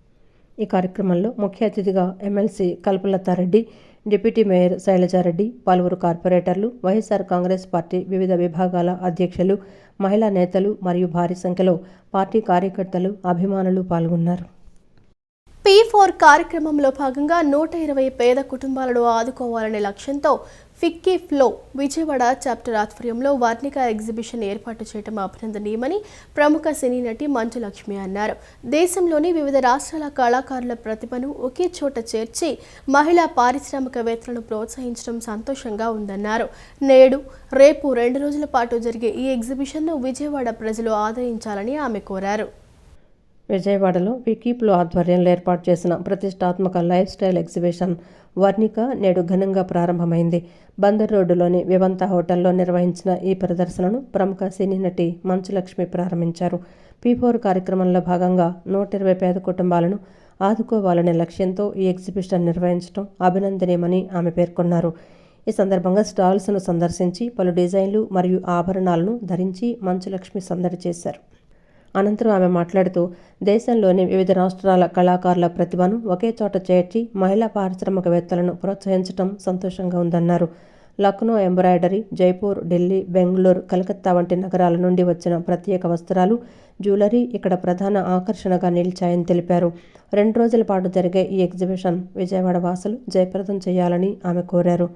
ఈ కార్యక్రమంలో ముఖ్య అతిథిగా MLC Kalpalatha Reddy, deputy mayor Sailaja Reddy, పలువురు కార్పొరేటర్లు, వైఎస్ఆర్ కాంగ్రెస్ పార్టీ వివిధ విభాగాల అధ్యక్షులు, మహిళా నేతలు మరియు భారీ సంఖ్యలో పార్టీ కార్యకర్తలు, అభిమానులు పాల్గొన్నారు. P4 కార్యక్రమంలో భాగంగా 120 పేద కుటుంబాలను ఆదుకోవాలనే లక్ష్యంతో ఫిక్కీ ఫ్లో విజయవాడ చాప్టర్ ఆధ్వర్యంలో వర్ణిక ఎగ్జిబిషన్ ఏర్పాటు చేయడం అభినందనీయమని ప్రముఖ సినీ నటి మంచు లక్ష్మి అన్నారు. దేశంలోని వివిధ రాష్ట్రాల కళాకారుల ప్రతిభను ఒకే చోట చేర్చి మహిళా పారిశ్రామికవేత్తలను ప్రోత్సహించడం సంతోషంగా ఉందన్నారు. నేడు రేపు 2 రోజుల పాటు జరిగే ఈ ఎగ్జిబిషన్ను విజయవాడ ప్రజలు ఆదరించాలని ఆమె కోరారు. విజయవాడలో వికీప్లో ఆధ్వర్యంలో ఏర్పాటు చేసిన ప్రతిష్టాత్మక లైఫ్ స్టైల్ ఎగ్జిబిషన్ వర్ణిక నేడు ఘనంగా ప్రారంభమైంది. బందర్ రోడ్డులోని వివంత హోటల్లో నిర్వహించిన ఈ ప్రదర్శనను ప్రముఖ సినీ నటి మంచు లక్ష్మి ప్రారంభించారు. P4 కార్యక్రమంలో భాగంగా 120 పేద కుటుంబాలను ఆదుకోవాలనే లక్ష్యంతో ఈ ఎగ్జిబిషన్ నిర్వహించడం అభినందనీయమని ఆమె పేర్కొన్నారు. ఈ సందర్భంగా స్టాల్స్ను సందర్శించి పలు డిజైన్లు మరియు ఆభరణాలను ధరించి మంచు లక్ష్మి సందడి చేశారు. అనంతరం ఆమె మాట్లాడుతూ దేశంలోని వివిధ రాష్ట్రాల కళాకారుల ప్రతిభను ఒకే చోట చేర్చి మహిళా పారిశ్రామికవేత్తలను ప్రోత్సహించడం సంతోషంగా ఉందన్నారు. లక్నో ఎంబ్రాయిడరీ, జైపూర్, ఢిల్లీ, బెంగళూరు, కలకత్తా వంటి నగరాల నుండి వచ్చిన ప్రత్యేక వస్త్రాలు, జ్యువెలరీ ఇక్కడ ప్రధాన ఆకర్షణగా నిలిచాయని తెలిపారు. 2 రోజుల పాటు జరిగే ఈ ఎగ్జిబిషన్ విజయవాడ వాసులు జయప్రదం చేయాలని ఆమె కోరారు.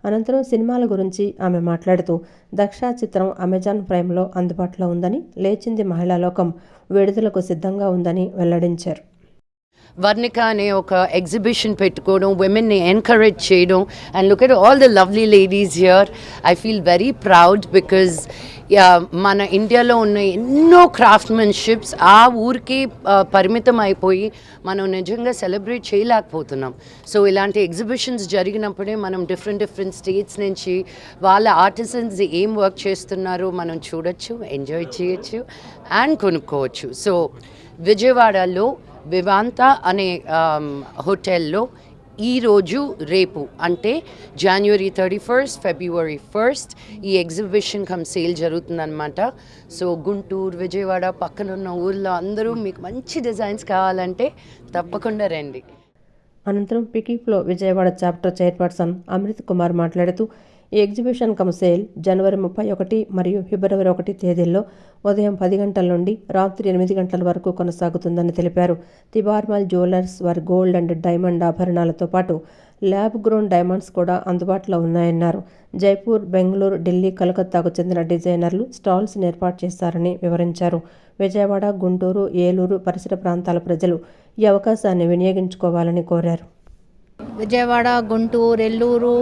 అనంతరం సినిమాల గురించి ఆమె మాట్లాడుతూ దక్ష చిత్రం అమెజాన్ ప్రైమ్లో అందుబాటులో ఉందని, లేచింది మహిళా లోకం విడుదలకు సిద్ధంగా ఉందని వెల్లడించారు. వర్ణిక అనే ఒక ఎగ్జిబిషన్ పెట్టుకోవడం, womenని ఎంకరేజ్ చేయడం, and look at all the lovely ladies here. I feel very proud because మన ఇండియాలో ఉన్న ఎన్నో క్రాఫ్ట్మెన్షిప్స్ ఆ ఊరికి పరిమితం అయిపోయి మనం నిజంగా సెలబ్రేట్ చేయలేకపోతున్నాం. సో ఇలాంటి ఎగ్జిబిషన్స్ జరిగినప్పుడే మనం డిఫరెంట్ స్టేట్స్ నుంచి వాళ్ళ ఆర్టిజన్స్ ఏం వర్క్ చేస్తున్నారో మనం చూడొచ్చు, ఎంజాయ్ చేయొచ్చు అండ్ కొనుక్కోవచ్చు. సో విజయవాడలో వివాంత అనే హోటల్లో ఈరోజు రేపు అంటే January 31st, February 1st ఈ ఎగ్జిబిషన్ కమ్ సేల్ జరుగుతుందన్నమాట. సో గుంటూరు, విజయవాడ పక్కనున్న ఊర్లో అందరూ మీకు మంచి డిజైన్స్ కావాలంటే తప్పకుండా రండి. అనంతరం పికీఫ్లో విజయవాడ చాప్టర్ చైర్పర్సన్ అమృత్ కుమార్ మాట్లాడుతూ ఈ ఎగ్జిబిషన్ కమ్ సేల్ జనవరి 31 మరియు ఫిబ్రవరి 1 తేదీల్లో ఉదయం 10 గంటల నుండి రాత్రి 8 గంటల వరకు కొనసాగుతుందని తెలిపారు. తిబార్మల్ జ్యువెలర్స్ వారి గోల్డ్ అండ్ డైమండ్ ఆభరణాలతో పాటు ల్యాబ్ గ్రోన్ డైమండ్స్ కూడా అందుబాటులో ఉన్నాయన్నారు. జైపూర్, బెంగళూరు, ఢిల్లీ, కలకత్తాకు చెందిన డిజైనర్లు స్టాల్స్ ఏర్పాటు చేస్తారని వివరించారు. విజయవాడ, గుంటూరు, ఏలూరు పరిసర ప్రాంతాల ప్రజలు ఈ అవకాశాన్ని వినియోగించుకోవాలని కోరారు. విజయవాడ, గుంటూరు, ఎల్లూరు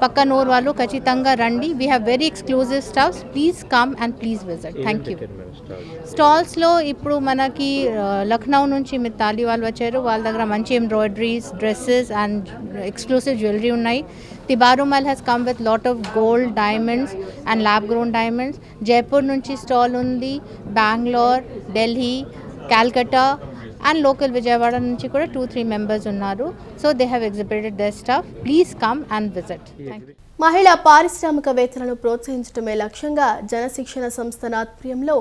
పక్కన ఊరు వాళ్ళు ఖచ్చితంగా రండి. We have very exclusive staffs. Please come and please visit. Thank you. స్టాల్స్లో ఇప్పుడు మనకి లక్నో నుంచి మిత్తాలి వాళ్ళు వచ్చారు. వాళ్ళ దగ్గర మంచి embroideries, dresses and exclusive jewellery ఉన్నాయి. Tibarumal has come with lot of gold, diamonds and lab grown diamonds. Jaipur నుంచి స్టాల్ ఉంది, బెంగళూరు, ఢిల్లీ, కాల్కటా అండ్ లోకల్ విజయవాడ నుంచి కూడా 2-3 మెంబర్స్ ఉన్నారు. So they have exhibited their stuff. Please come and visit. Thank you. మహిళా పారిశ్రామికవేత్తలను ప్రోత్సహించడమే లక్ష్యంగా జనశిక్షణ సంస్థ ఆధ్వర్యంలో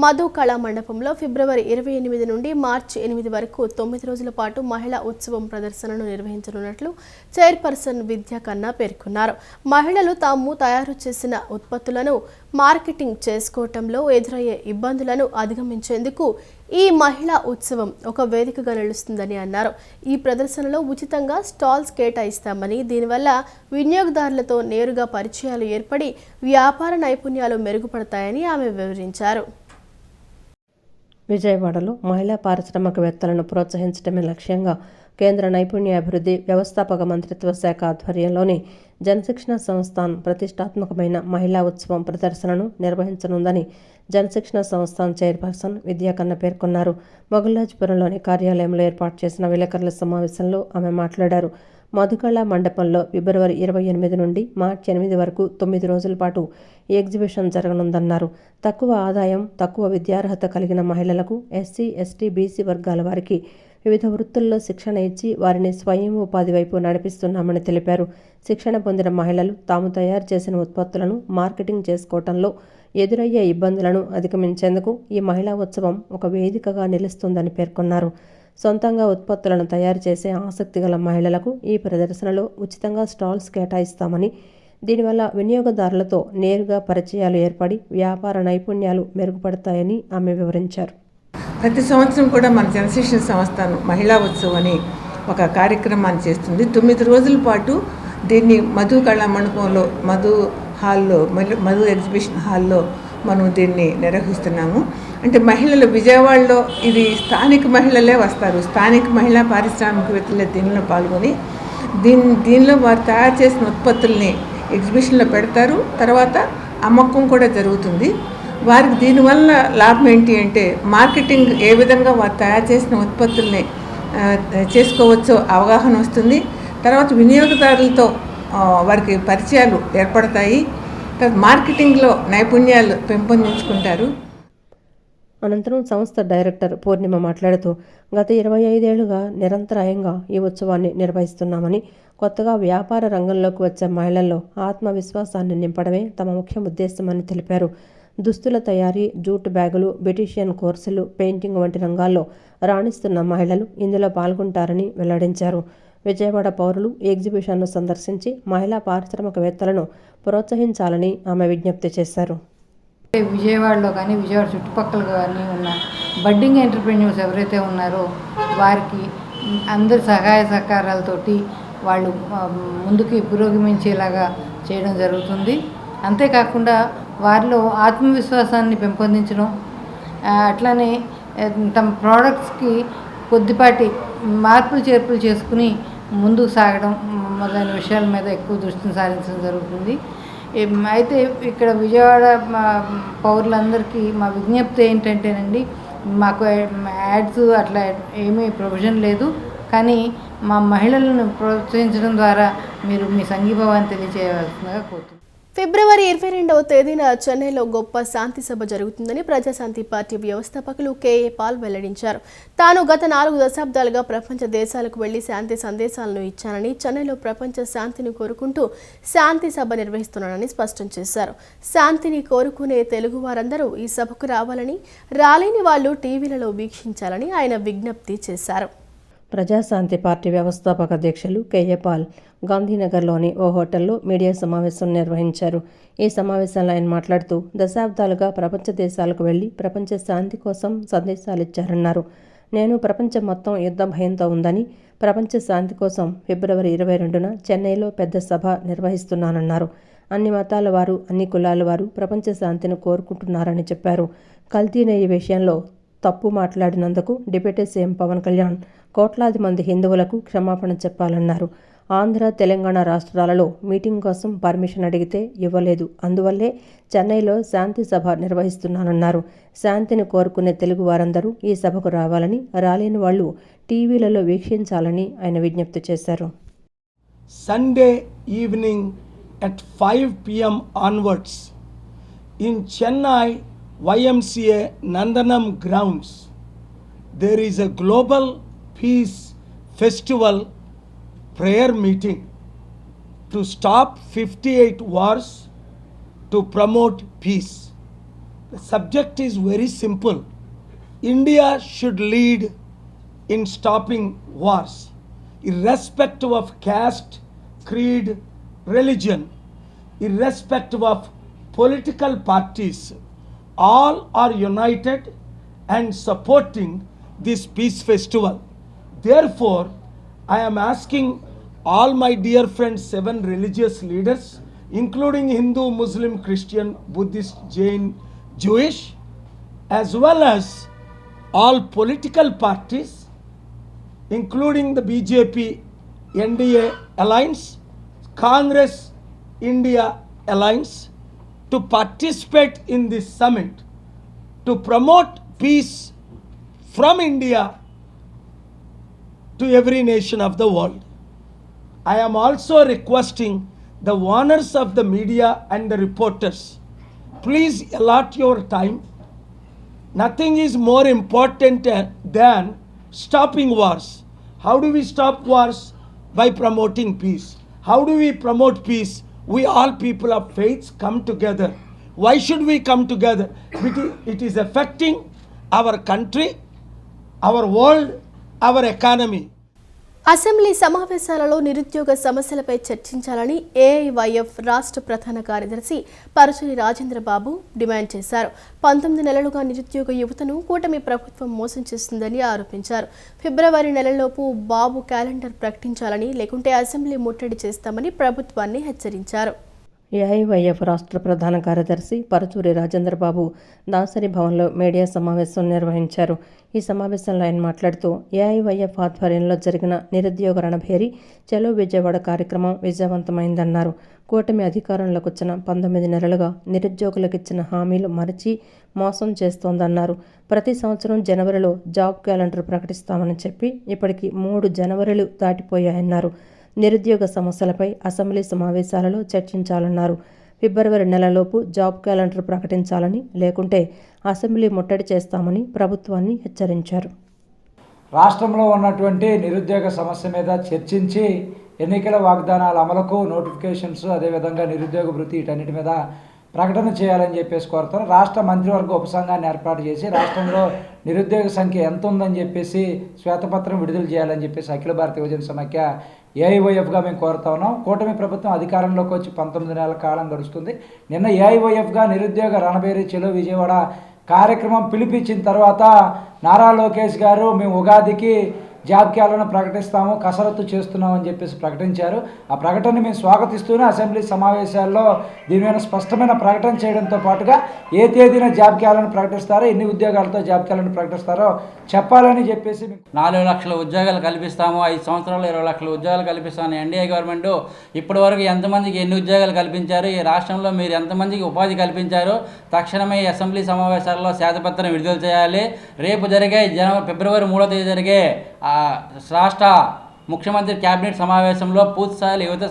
మధు కళా మండపంలో ఫిబ్రవరి 28 నుండి మార్చి 8 వరకు 9 రోజుల పాటు మహిళా ఉత్సవం ప్రదర్శనను నిర్వహించనున్నట్లు చైర్పర్సన్ విద్యా కన్నా పేర్కొన్నారు. మహిళలు తాము తయారు చేసిన ఉత్పత్తులను మార్కెటింగ్ చేసుకోవటంలో ఎదురయ్యే ఇబ్బందులను అధిగమించేందుకు ఈ మహిళా ఉత్సవం ఒక వేదికగా నిలుస్తుందని అన్నారు. ఈ ప్రదర్శనలో ఉచితంగా స్టాల్స్ కేటాయిస్తామని, దీనివల్ల వినియోగదారులతో నేరుగా పరిచయాలు ఏర్పడి వ్యాపార నైపుణ్యాలు మెరుగుపడతాయని ఆమె వివరించారు. విజయవాడలో మహిళా పారిశ్రామికవేత్తలను ప్రోత్సహించడమే లక్ష్యంగా కేంద్ర నైపుణ్యాభివృద్ధి వ్యవస్థాపక మంత్రిత్వ శాఖ ఆధ్వర్యంలోని జనశిక్షణ సంస్థాన్ ప్రతిష్టాత్మకమైన మహిళా ఉత్సవం ప్రదర్శనను నిర్వహించనుందని జనశిక్షణ సంస్థాన్ చైర్పర్సన్ విద్యాకన్న పేర్కొన్నారు. మొగల్లాజ్పురంలోని కార్యాలయంలో ఏర్పాటు చేసిన విలేకరుల సమావేశంలో ఆమె మాట్లాడారు. మధుకళ మండపంలో ఫిబ్రవరి 28 నుండి మార్చి 8 వరకు 9 రోజుల పాటు ఈ ఎగ్జిబిషన్ జరగనుందన్నారు. తక్కువ ఆదాయం, తక్కువ విద్యార్హత కలిగిన మహిళలకు, ఎస్సీ, ఎస్టీ, బీసీ వర్గాల వారికి వివిధ వృత్తుల్లో శిక్షణ ఇచ్చి వారిని స్వయం ఉపాధి వైపు నడిపిస్తున్నామని తెలిపారు. శిక్షణ పొందిన మహిళలు తాము తయారు చేసిన ఉత్పత్తులను మార్కెటింగ్ చేసుకోవటంలో ఎదురయ్యే ఇబ్బందులను అధిగమించేందుకు ఈ మహిళా ఉత్సవం ఒక వేదికగా నిలుస్తుందని పేర్కొన్నారు. సొంతంగా ఉత్పత్తులను తయారు చేసే ఆసక్తి గల మహిళలకు ఈ ప్రదర్శనలో ఉచితంగా స్టాల్స్ కేటాయిస్తామని, దీనివల్ల వినియోగదారులతో నేరుగా పరిచయాలు ఏర్పడి వ్యాపార నైపుణ్యాలు మెరుగుపడతాయని ఆమె వివరించారు. ప్రతి సంవత్సరం కూడా మన జనశిక్షణ సంస్థను మహిళా ఉత్సవం అని ఒక కార్యక్రమాన్ని చేస్తుంది. 9 రోజుల పాటు దీన్ని మధు కళా మండపంలో, మధు ఎగ్జిబిషన్ హాల్లో మనం దీన్ని నిర్వహిస్తున్నాము. అంటే మహిళలు విజయవాడలో ఇది స్థానిక మహిళలే వస్తారు. స్థానిక మహిళా పారిశ్రామికవేత్తలే దీనిలో పాల్గొని దీనిలో వారు తయారు చేసిన ఉత్పత్తుల్ని ఎగ్జిబిషన్లో పెడతారు. తర్వాత అమ్మకం కూడా జరుగుతుంది. వారికి దీనివల్ల లాభం ఏంటి అంటే మార్కెటింగ్ ఏ విధంగా వారు తయారు చేసిన ఉత్పత్తుల్ని చేసుకోవచ్చో అవగాహన వస్తుంది. తర్వాత వినియోగదారులతో వారికి పరిచయాలు ఏర్పడతాయి. మార్కెటింగ్లో నైపుణ్యాలు పెంపొందించుకుంటారు. అనంతరం సంస్థ డైరెక్టర్ పూర్ణిమ మాట్లాడుతూ, గత 25 ఏళ్లుగా నిరంతరాయంగా ఈ ఉత్సవాన్ని నిర్వహిస్తున్నామని, కొత్తగా వ్యాపార రంగంలోకి వచ్చే మహిళల్లో ఆత్మవిశ్వాసాన్ని నింపడమే తమ ముఖ్య ఉద్దేశమని తెలిపారు. దుస్తుల తయారీ, జూట్ బ్యాగులు, బ్యూటీషియన్ కోర్సులు, పెయింటింగ్ వంటి రంగాల్లో రాణిస్తున్న మహిళలు ఇందులో పాల్గొంటారని వెల్లడించారు. విజయవాడ పౌరులు ఎగ్జిబిషన్ను సందర్శించి మహిళా పారిశ్రామికవేత్తలను ప్రోత్సహించాలని ఆమె విజ్ఞప్తి చేశారు. విజయవాడలో కానీ విజయవాడ చుట్టుపక్కల కానీ ఉన్న బడ్డింగ్ ఎంటర్ప్రెన్యూర్స్ ఎవరైతే ఉన్నారో వారికి అందరి సహాయ సహకారాలతోటి వాళ్ళు ముందుకి పురోగమించేలాగా చేయడం జరుగుతుంది. అంతేకాకుండా వారిలో ఆత్మవిశ్వాసాన్ని పెంపొందించడం, అట్లానే తమ ప్రోడక్ట్స్కి కొద్దిపాటి మార్పులు చేర్పులు చేసుకుని ముందుకు సాగడం మొదలైన విషయాల మీద ఎక్కువ దృష్టిని సారించడం జరుగుతుంది. అయితే ఇక్కడ విజయవాడ పౌరులందరికీ మా విజ్ఞప్తి ఏంటంటేనండి, మాకు యాడ్స్ అట్లా ఏమీ ప్రొవిజన్ లేదు, కానీ మా మహిళలను ప్రోత్సహించడం ద్వారా మీరు మీ సంఘీభావాన్ని తెలియజేయవలసిందిగా కోరుతున్నాను. ఫిబ్రవరి 22వ తేదీన చెన్నైలో గొప్ప శాంతి సభ జరుగుతుందని ప్రజాశాంతి పార్టీ వ్యవస్థాపకులు కేఏ పాల్ వెల్లడించారు. తాను గత 4 దశాబ్దాలుగా ప్రపంచ దేశాలకు వెళ్లి శాంతి సందేశాలను ఇచ్చానని, చెన్నైలో ప్రపంచ శాంతిని కోరుకుంటూ శాంతి సభ నిర్వహిస్తున్నానని స్పష్టం చేశారు. శాంతిని కోరుకునే తెలుగు వారందరూ ఈ సభకు రావాలని, రాలేని వాళ్ళు టీవీలలో వీక్షించాలని ఆయన విజ్ఞప్తి చేశారు. ప్రజాశాంతి పార్టీ వ్యవస్థాపక అధ్యక్షులు కేఏ పాల్ గాంధీనగర్లోని ఓ హోటల్లో మీడియా సమావేశం నిర్వహించారు. ఈ సమావేశంలో ఆయన మాట్లాడుతూ, దశాబ్దాలుగా ప్రపంచ దేశాలకు వెళ్లి ప్రపంచ శాంతి కోసం సందేశాలిచ్చారన్నారు. నేను ప్రపంచం మొత్తం యుద్ధ భయంతో ఉందని, ప్రపంచ శాంతి కోసం ఫిబ్రవరి 22న చెన్నైలో పెద్ద సభ నిర్వహిస్తున్నానన్నారు. అన్ని మతాల వారు, అన్ని కులాల వారు ప్రపంచ శాంతిని కోరుకుంటున్నారని చెప్పారు. కల్తీ నెయ్యి విషయంలో తప్పు మాట్లాడినందుకు డిప్యూటీ సీఎం పవన్ కళ్యాణ్ కోట్లాది మంది హిందువులకు క్షమాపణ చెప్పాలన్నారు. ఆంధ్ర, తెలంగాణ రాష్ట్రాలలో మీటింగ్ కోసం పర్మిషన్ అడిగితే ఇవ్వలేదు. అందువల్లే చెన్నైలో శాంతి సభ నిర్వహిస్తున్నానన్నారు. శాంతిని కోరుకునే తెలుగు వారందరూ ఈ సభకు రావాలని, రాలేని వాళ్ళు టీవీలలో వీక్షించాలని ఆయన విజ్ఞప్తి చేశారు. Sunday evening at 5 p.m. onwards in Chennai YMCA Nandanam grounds there is a global peace festival prayer meeting to stop 58 wars to promote peace. The subject is very simple. India should lead in stopping wars irrespective of caste, creed, religion, irrespective of political parties. All are united and supporting this peace festival. Therefore, I am asking all my dear friends, 7 religious leaders, including Hindu, Muslim, Christian, Buddhist, Jain, Jewish, as well as all political parties, including the BJP NDA alliance, Congress India alliance, to participate in this summit to promote peace from India to every nation of the world. I am also requesting the owners of the media and the reporters, please allot your time. Nothing is more important than stopping wars. How do we stop wars? By promoting peace. How do we promote peace? We all people of faith come together. Why should we come together? Because it is affecting our country, our world, our economy. Assembly సమావేశాలలో నిరుద్యోగ సమస్యలపై చర్చించాలని AIYF రాష్ట్ర ప్రధాన కార్యదర్శి Paruchuri Rajendra Babu demand చేశారు. 19 నెలలుగా నిరుద్యోగ యువతను కూటమి ప్రభుత్వం మోసం చేస్తుందని ఆరోపించారు. ఫిబ్రవరి నెలలోపు బాబు క్యాలెండర్ ప్రకటించాలని, లేకుంటే అసెంబ్లీ ముట్టడి చేస్తామని ప్రభుత్వాన్ని హెచ్చరించారు. ఏఐవైఎఫ్ రాష్ట్ర ప్రధాన కార్యదర్శి పరుచూరి రాజేంద్రబాబు దాసరి భవన్లో మీడియా సమావేశం నిర్వహించారు. ఈ సమావేశంలో ఆయన మాట్లాడుతూ ఏఐవైఎఫ్ ఆధ్వర్యంలో జరిగిన నిరుద్యోగ రణభేరి చలో విజయవాడ కార్యక్రమం విజయవంతమైందన్నారు. కూటమి అధికారంలోకి వచ్చిన 19 నెలలుగా నిరుద్యోగులకు ఇచ్చిన హామీలు మరచి మోసం చేస్తోందన్నారు. ప్రతి సంవత్సరం జనవరిలో జాబ్ క్యాలెండర్ ప్రకటిస్తామని చెప్పి ఇప్పటికి 3 జనవరిలు దాటిపోయాయన్నారు. నిరుద్యోగ సమస్యలపై అసెంబ్లీ సమావేశాలలో చర్చించాలన్నారు. ఫిబ్రవరి నెలలోపు జాబ్ క్యాలెండర్ ప్రకటించాలని, లేకుంటే అసెంబ్లీ ముట్టడి చేస్తామని ప్రభుత్వాన్ని హెచ్చరించారు. రాష్ట్రంలో ఉన్నటువంటి నిరుద్యోగ సమస్య మీద చర్చించి ఎన్నికల వాగ్దానాల అమలుకు నోటిఫికేషన్స్, అదేవిధంగా నిరుద్యోగ వృత్తి, వీటన్నిటి మీద ప్రకటన చేయాలని చెప్పేసి కోరుతాను. రాష్ట్ర మంత్రివర్గ ఉపసంఘాన్ని ఏర్పాటు చేసి రాష్ట్రంలో నిరుద్యోగ సంఖ్య ఎంత ఉందని చెప్పేసి శ్వేతపత్రం విడుదల చేయాలని చెప్పేసి అఖిల భారత యువజన సమాఖ్య ఏఐవైఎఫ్గా మేము కోరుతా ఉన్నాం. కూటమి ప్రభుత్వం అధికారంలోకి వచ్చి 19 నెలల కాలం గడుస్తుంది. నిన్న ఏఐవైఎఫ్గా నిరుద్యోగ రణబేరి చెలో విజయవాడ కార్యక్రమం పిలిపించిన తర్వాత నారా లోకేష్ గారు మేము ఉగాదికి జాబ్ క్యాలెండర్ ప్రకటిస్తాము, కసరత్తు చేస్తున్నామని చెప్పేసి ప్రకటించారు. ఆ ప్రకటనని మేము స్వాగతిస్తూనే అసెంబ్లీ సమావేశాల్లో దీని మీద స్పష్టమైన ప్రకటన చేయడంతో పాటుగా ఏ తేదీన జాబ్ క్యాలెండర్ ప్రకటిస్తారో, ఎన్ని ఉద్యోగాలతో జాబ్ క్యాలెండర్ ప్రకటిస్తారో చెప్పాలని చెప్పేసి 4 లక్షల ఉద్యోగాలు కల్పిస్తాము, 5 సంవత్సరాల్లో 20 లక్షల ఉద్యోగాలు కల్పిస్తామని ఎన్డీఏ గవర్నమెంట్ ఇప్పటి వరకు ఎంతమందికి ఎన్ని ఉద్యోగాలు కల్పించారు, ఈ రాష్ట్రంలో మీరు ఎంతమందికి ఉపాధి కల్పించారు, తక్షణమే ఈ అసెంబ్లీ సమావేశాల్లో శ్వేతపత్రం విడుదల చేయాలి. రేపు జరిగే ఫిబ్రవరి 3వ తేదీ జరిగే రాష్ట్ర ముఖ్యమంత్రి క్యాబినెట్ సమావేశంలో పూర్తిస్థాయిలో యువత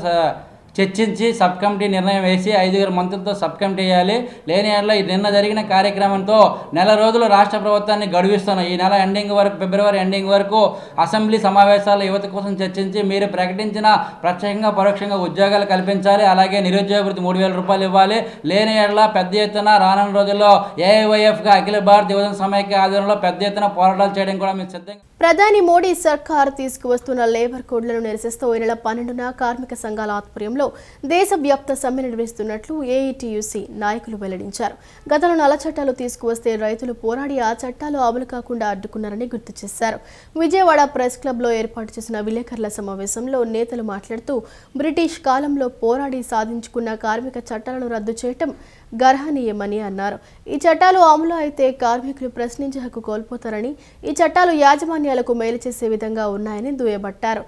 చర్చించి సబ్ కమిటీ నిర్ణయం వేసి 5 మంత్రులతో సబ్ కమిటీ వేయాలి. లేని ఏళ్ళ నిన్న జరిగిన కార్యక్రమంతో నెల రోజులు రాష్ట్ర ప్రభుత్వాన్ని గడువిస్తున్నాం. ఈ నెల ఎండింగ్ వరకు, ఫిబ్రవరి ఎండింగ్ వరకు అసెంబ్లీ సమావేశాల్లో యువత కోసం చర్చించి మీరు ప్రకటించిన ప్రత్యేకంగా పరోక్షంగా ఉద్యోగాలు కల్పించాలి. అలాగే నిరుద్యోగ వృత్తి 3,000 రూపాయలు ఇవ్వాలి. లేని ఏళ్ళ పెద్ద ఎత్తున రానున్న రోజుల్లో ఏఐవైఎఫ్గా అఖిల భారత యువజన సమైక్య ఆధ్వర్యంలో పెద్ద ఎత్తున పోరాటాలు చేయడం కూడా మేము సిద్ధంగా. ప్రధాని మోడీ సర్కార్ తీసుకువస్తున్న లేబర్ కోడ్లను నిరసిస్తూ ఈ నెల 12న కార్మిక సంఘాల ఆధ్వర్యంలో దేశవ్యాప్త సమ్మె నిర్వహిస్తున్నట్లు ఏఐటీయూసీ నాయకులు వెల్లడించారు. గతంలో నల్ల చట్టాలు తీసుకువస్తే రైతులు పోరాడి ఆ చట్టాలు అమలు కాకుండా అడ్డుకున్నారని గుర్తు చేశారు. విజయవాడ ప్రెస్ క్లబ్లో ఏర్పాటు చేసిన విలేకరుల సమావేశంలో నేతలు మాట్లాడుతూ బ్రిటిష్ కాలంలో పోరాడి సాధించుకున్న కార్మిక చట్టాలను రద్దు చేయటం గర్హనీయమని అన్నారు. ఈ చట్టాలు అమలు అయితే కార్మికులు ప్రశ్నించే హక్కు కోల్పోతారని, ఈ చట్టాలు యాజమాన్యాలకు మేలు చేసే విధంగా ఉన్నాయని దుయ్యబట్టారు.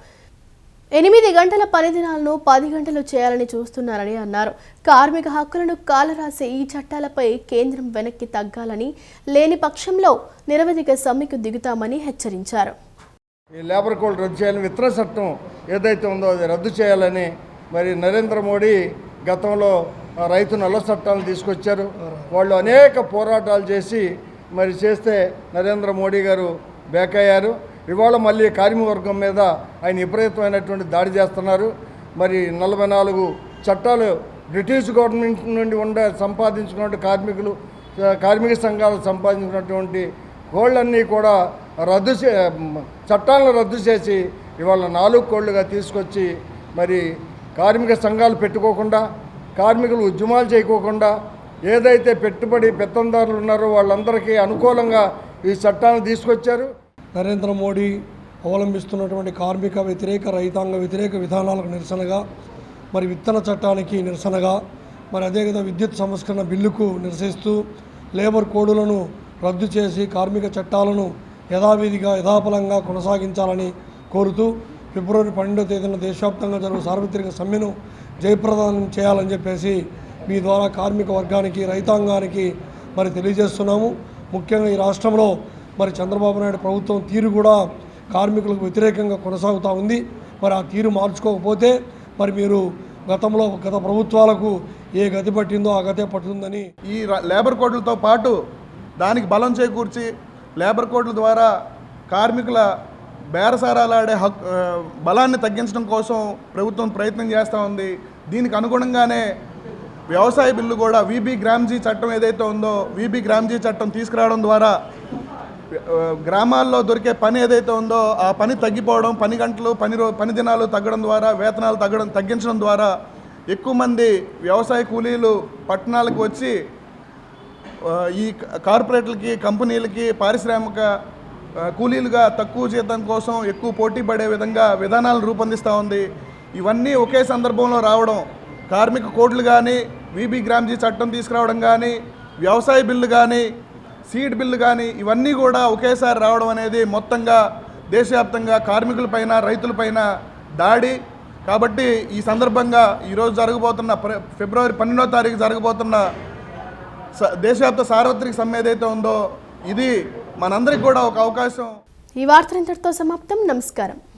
8 గంటల పని దినాలను 10 గంటలు చేయాలని చూస్తున్నారని అన్నారు. కార్మిక హక్కులను కాలరాసే ఈ చట్టాలపై కేంద్రం వెనక్కి తగ్గాలని, లేని పక్షంలో నిరవధిక సమ్మెకు దిగుతామని హెచ్చరించారు. ఈ లేబర్ కోడ్ రద్దు చేయాలని, విత్తన చట్టం ఏదైతే ఉందో అది రద్దు చేయాలని మరి నరేంద్ర మోడీ గతంలో రైతు నల్ల చట్టాలను తీసుకొచ్చారు. వాళ్ళు అనేక పోరాటాలు చేసి మరి చేస్తే నరేంద్ర మోడీ గారు బ్యాక్ అయ్యారు. ఇవాళ మళ్ళీ కార్మిక వర్గం మీద ఆయన విపరీతమైనటువంటి దాడి చేస్తున్నారు. మరి 44 చట్టాలు బ్రిటిష్ గవర్నమెంట్ నుండి సంపాదించుకున్నటువంటి కార్మిక సంఘాలు సంపాదించినటువంటి కోళ్ళన్నీ కూడా చట్టాలను రద్దు చేసి ఇవాళ 4 కోళ్ళుగా తీసుకొచ్చి మరి కార్మిక సంఘాలు పెట్టుకోకుండా, కార్మికులు ఉద్యమాలు చేయకోకుండా, ఏదైతే పెత్తందారులు ఉన్నారో వాళ్ళందరికీ అనుకూలంగా ఈ చట్టాలను తీసుకొచ్చారు. నరేంద్ర మోడీ అవలంబిస్తున్నటువంటి కార్మిక వ్యతిరేక, రైతాంగ వ్యతిరేక విధానాలకు నిరసనగా, మరి విత్తన చట్టానికి నిరసనగా, మరి అదేవిధంగా విద్యుత్ సంస్కరణ బిల్లుకు నిరసిస్తూ లేబర్ కోడులను రద్దు చేసి కార్మిక చట్టాలను యథావిధిగా యథాపలంగా కొనసాగించాలని కోరుతూ ఫిబ్రవరి 12వ తేదీన దేశవ్యాప్తంగా జరుగు సార్వత్రిక సమ్మెను జయప్రదం చేయాలని చెప్పేసి మీ ద్వారా కార్మిక వర్గానికి రైతాంగానికి మరి తెలియజేస్తున్నాము. ముఖ్యంగా ఈ రాష్ట్రంలో మరి చంద్రబాబు నాయుడు ప్రభుత్వం తీరు కూడా కార్మికులకు వ్యతిరేకంగా కొనసాగుతూ ఉంది. మరి ఆ తీరు మార్చుకోకపోతే మరి మీరు గత ప్రభుత్వాలకు ఏ గతి పట్టిందో ఆ గతే పట్టుతుందని ఈ లేబర్ కోడ్లతో పాటు దానికి బలం చేకూర్చి లేబర్ కోడ్ల ద్వారా కార్మికుల బేరసారాలాడే బలాన్ని తగ్గించడం కోసం ప్రభుత్వం ప్రయత్నం చేస్తూ ఉంది. దీనికి అనుగుణంగానే వ్యవసాయ బిల్లు కూడా వీబీ గ్రామ్జీ చట్టం ఏదైతే ఉందో వీబీ గ్రామ్జీ చట్టం తీసుకురావడం ద్వారా గ్రామాల్లో దొరికే పని ఏదైతే ఉందో ఆ పని తగ్గిపోవడం, పని గంటలు పని దినాలు తగ్గడం ద్వారా, వేతనాలు తగ్గించడం ద్వారా ఎక్కువ మంది వ్యవసాయ కూలీలు పట్టణాలకు వచ్చి ఈ కార్పొరేట్లకి, కంపెనీలకి, పారిశ్రామిక కూలీలుగా తక్కువ జీతం కోసం ఎక్కువ పోటీ పడే విధంగా విధానాలు రూపొందిస్తూ ఉంది. ఇవన్నీ ఒకే సందర్భంలో రావడం, కార్మిక కోడ్లు కానీ, వీబీ గ్రామ్జీ చట్టం తీసుకురావడం కానీ, వ్యవసాయ బిల్లు కానీ, సీడ్ బిల్లు కానీ ఇవన్నీ కూడా ఒకేసారి రావడం అనేది మొత్తంగా దేశవ్యాప్తంగా కార్మికులపైన, రైతులపైన దాడి. కాబట్టి ఈ సందర్భంగా ఈరోజు జరగబోతున్న ఫిబ్రవరి 12వ తారీఖు జరగబోతున్న దేశవ్యాప్త సార్వత్రిక సమ్మె ఏదైతే ఉందో ఇది మనందరికీ కూడా ఒక అవకాశం. ఈ వార్త ఇంతటితో సమాప్తం. నమస్కారం.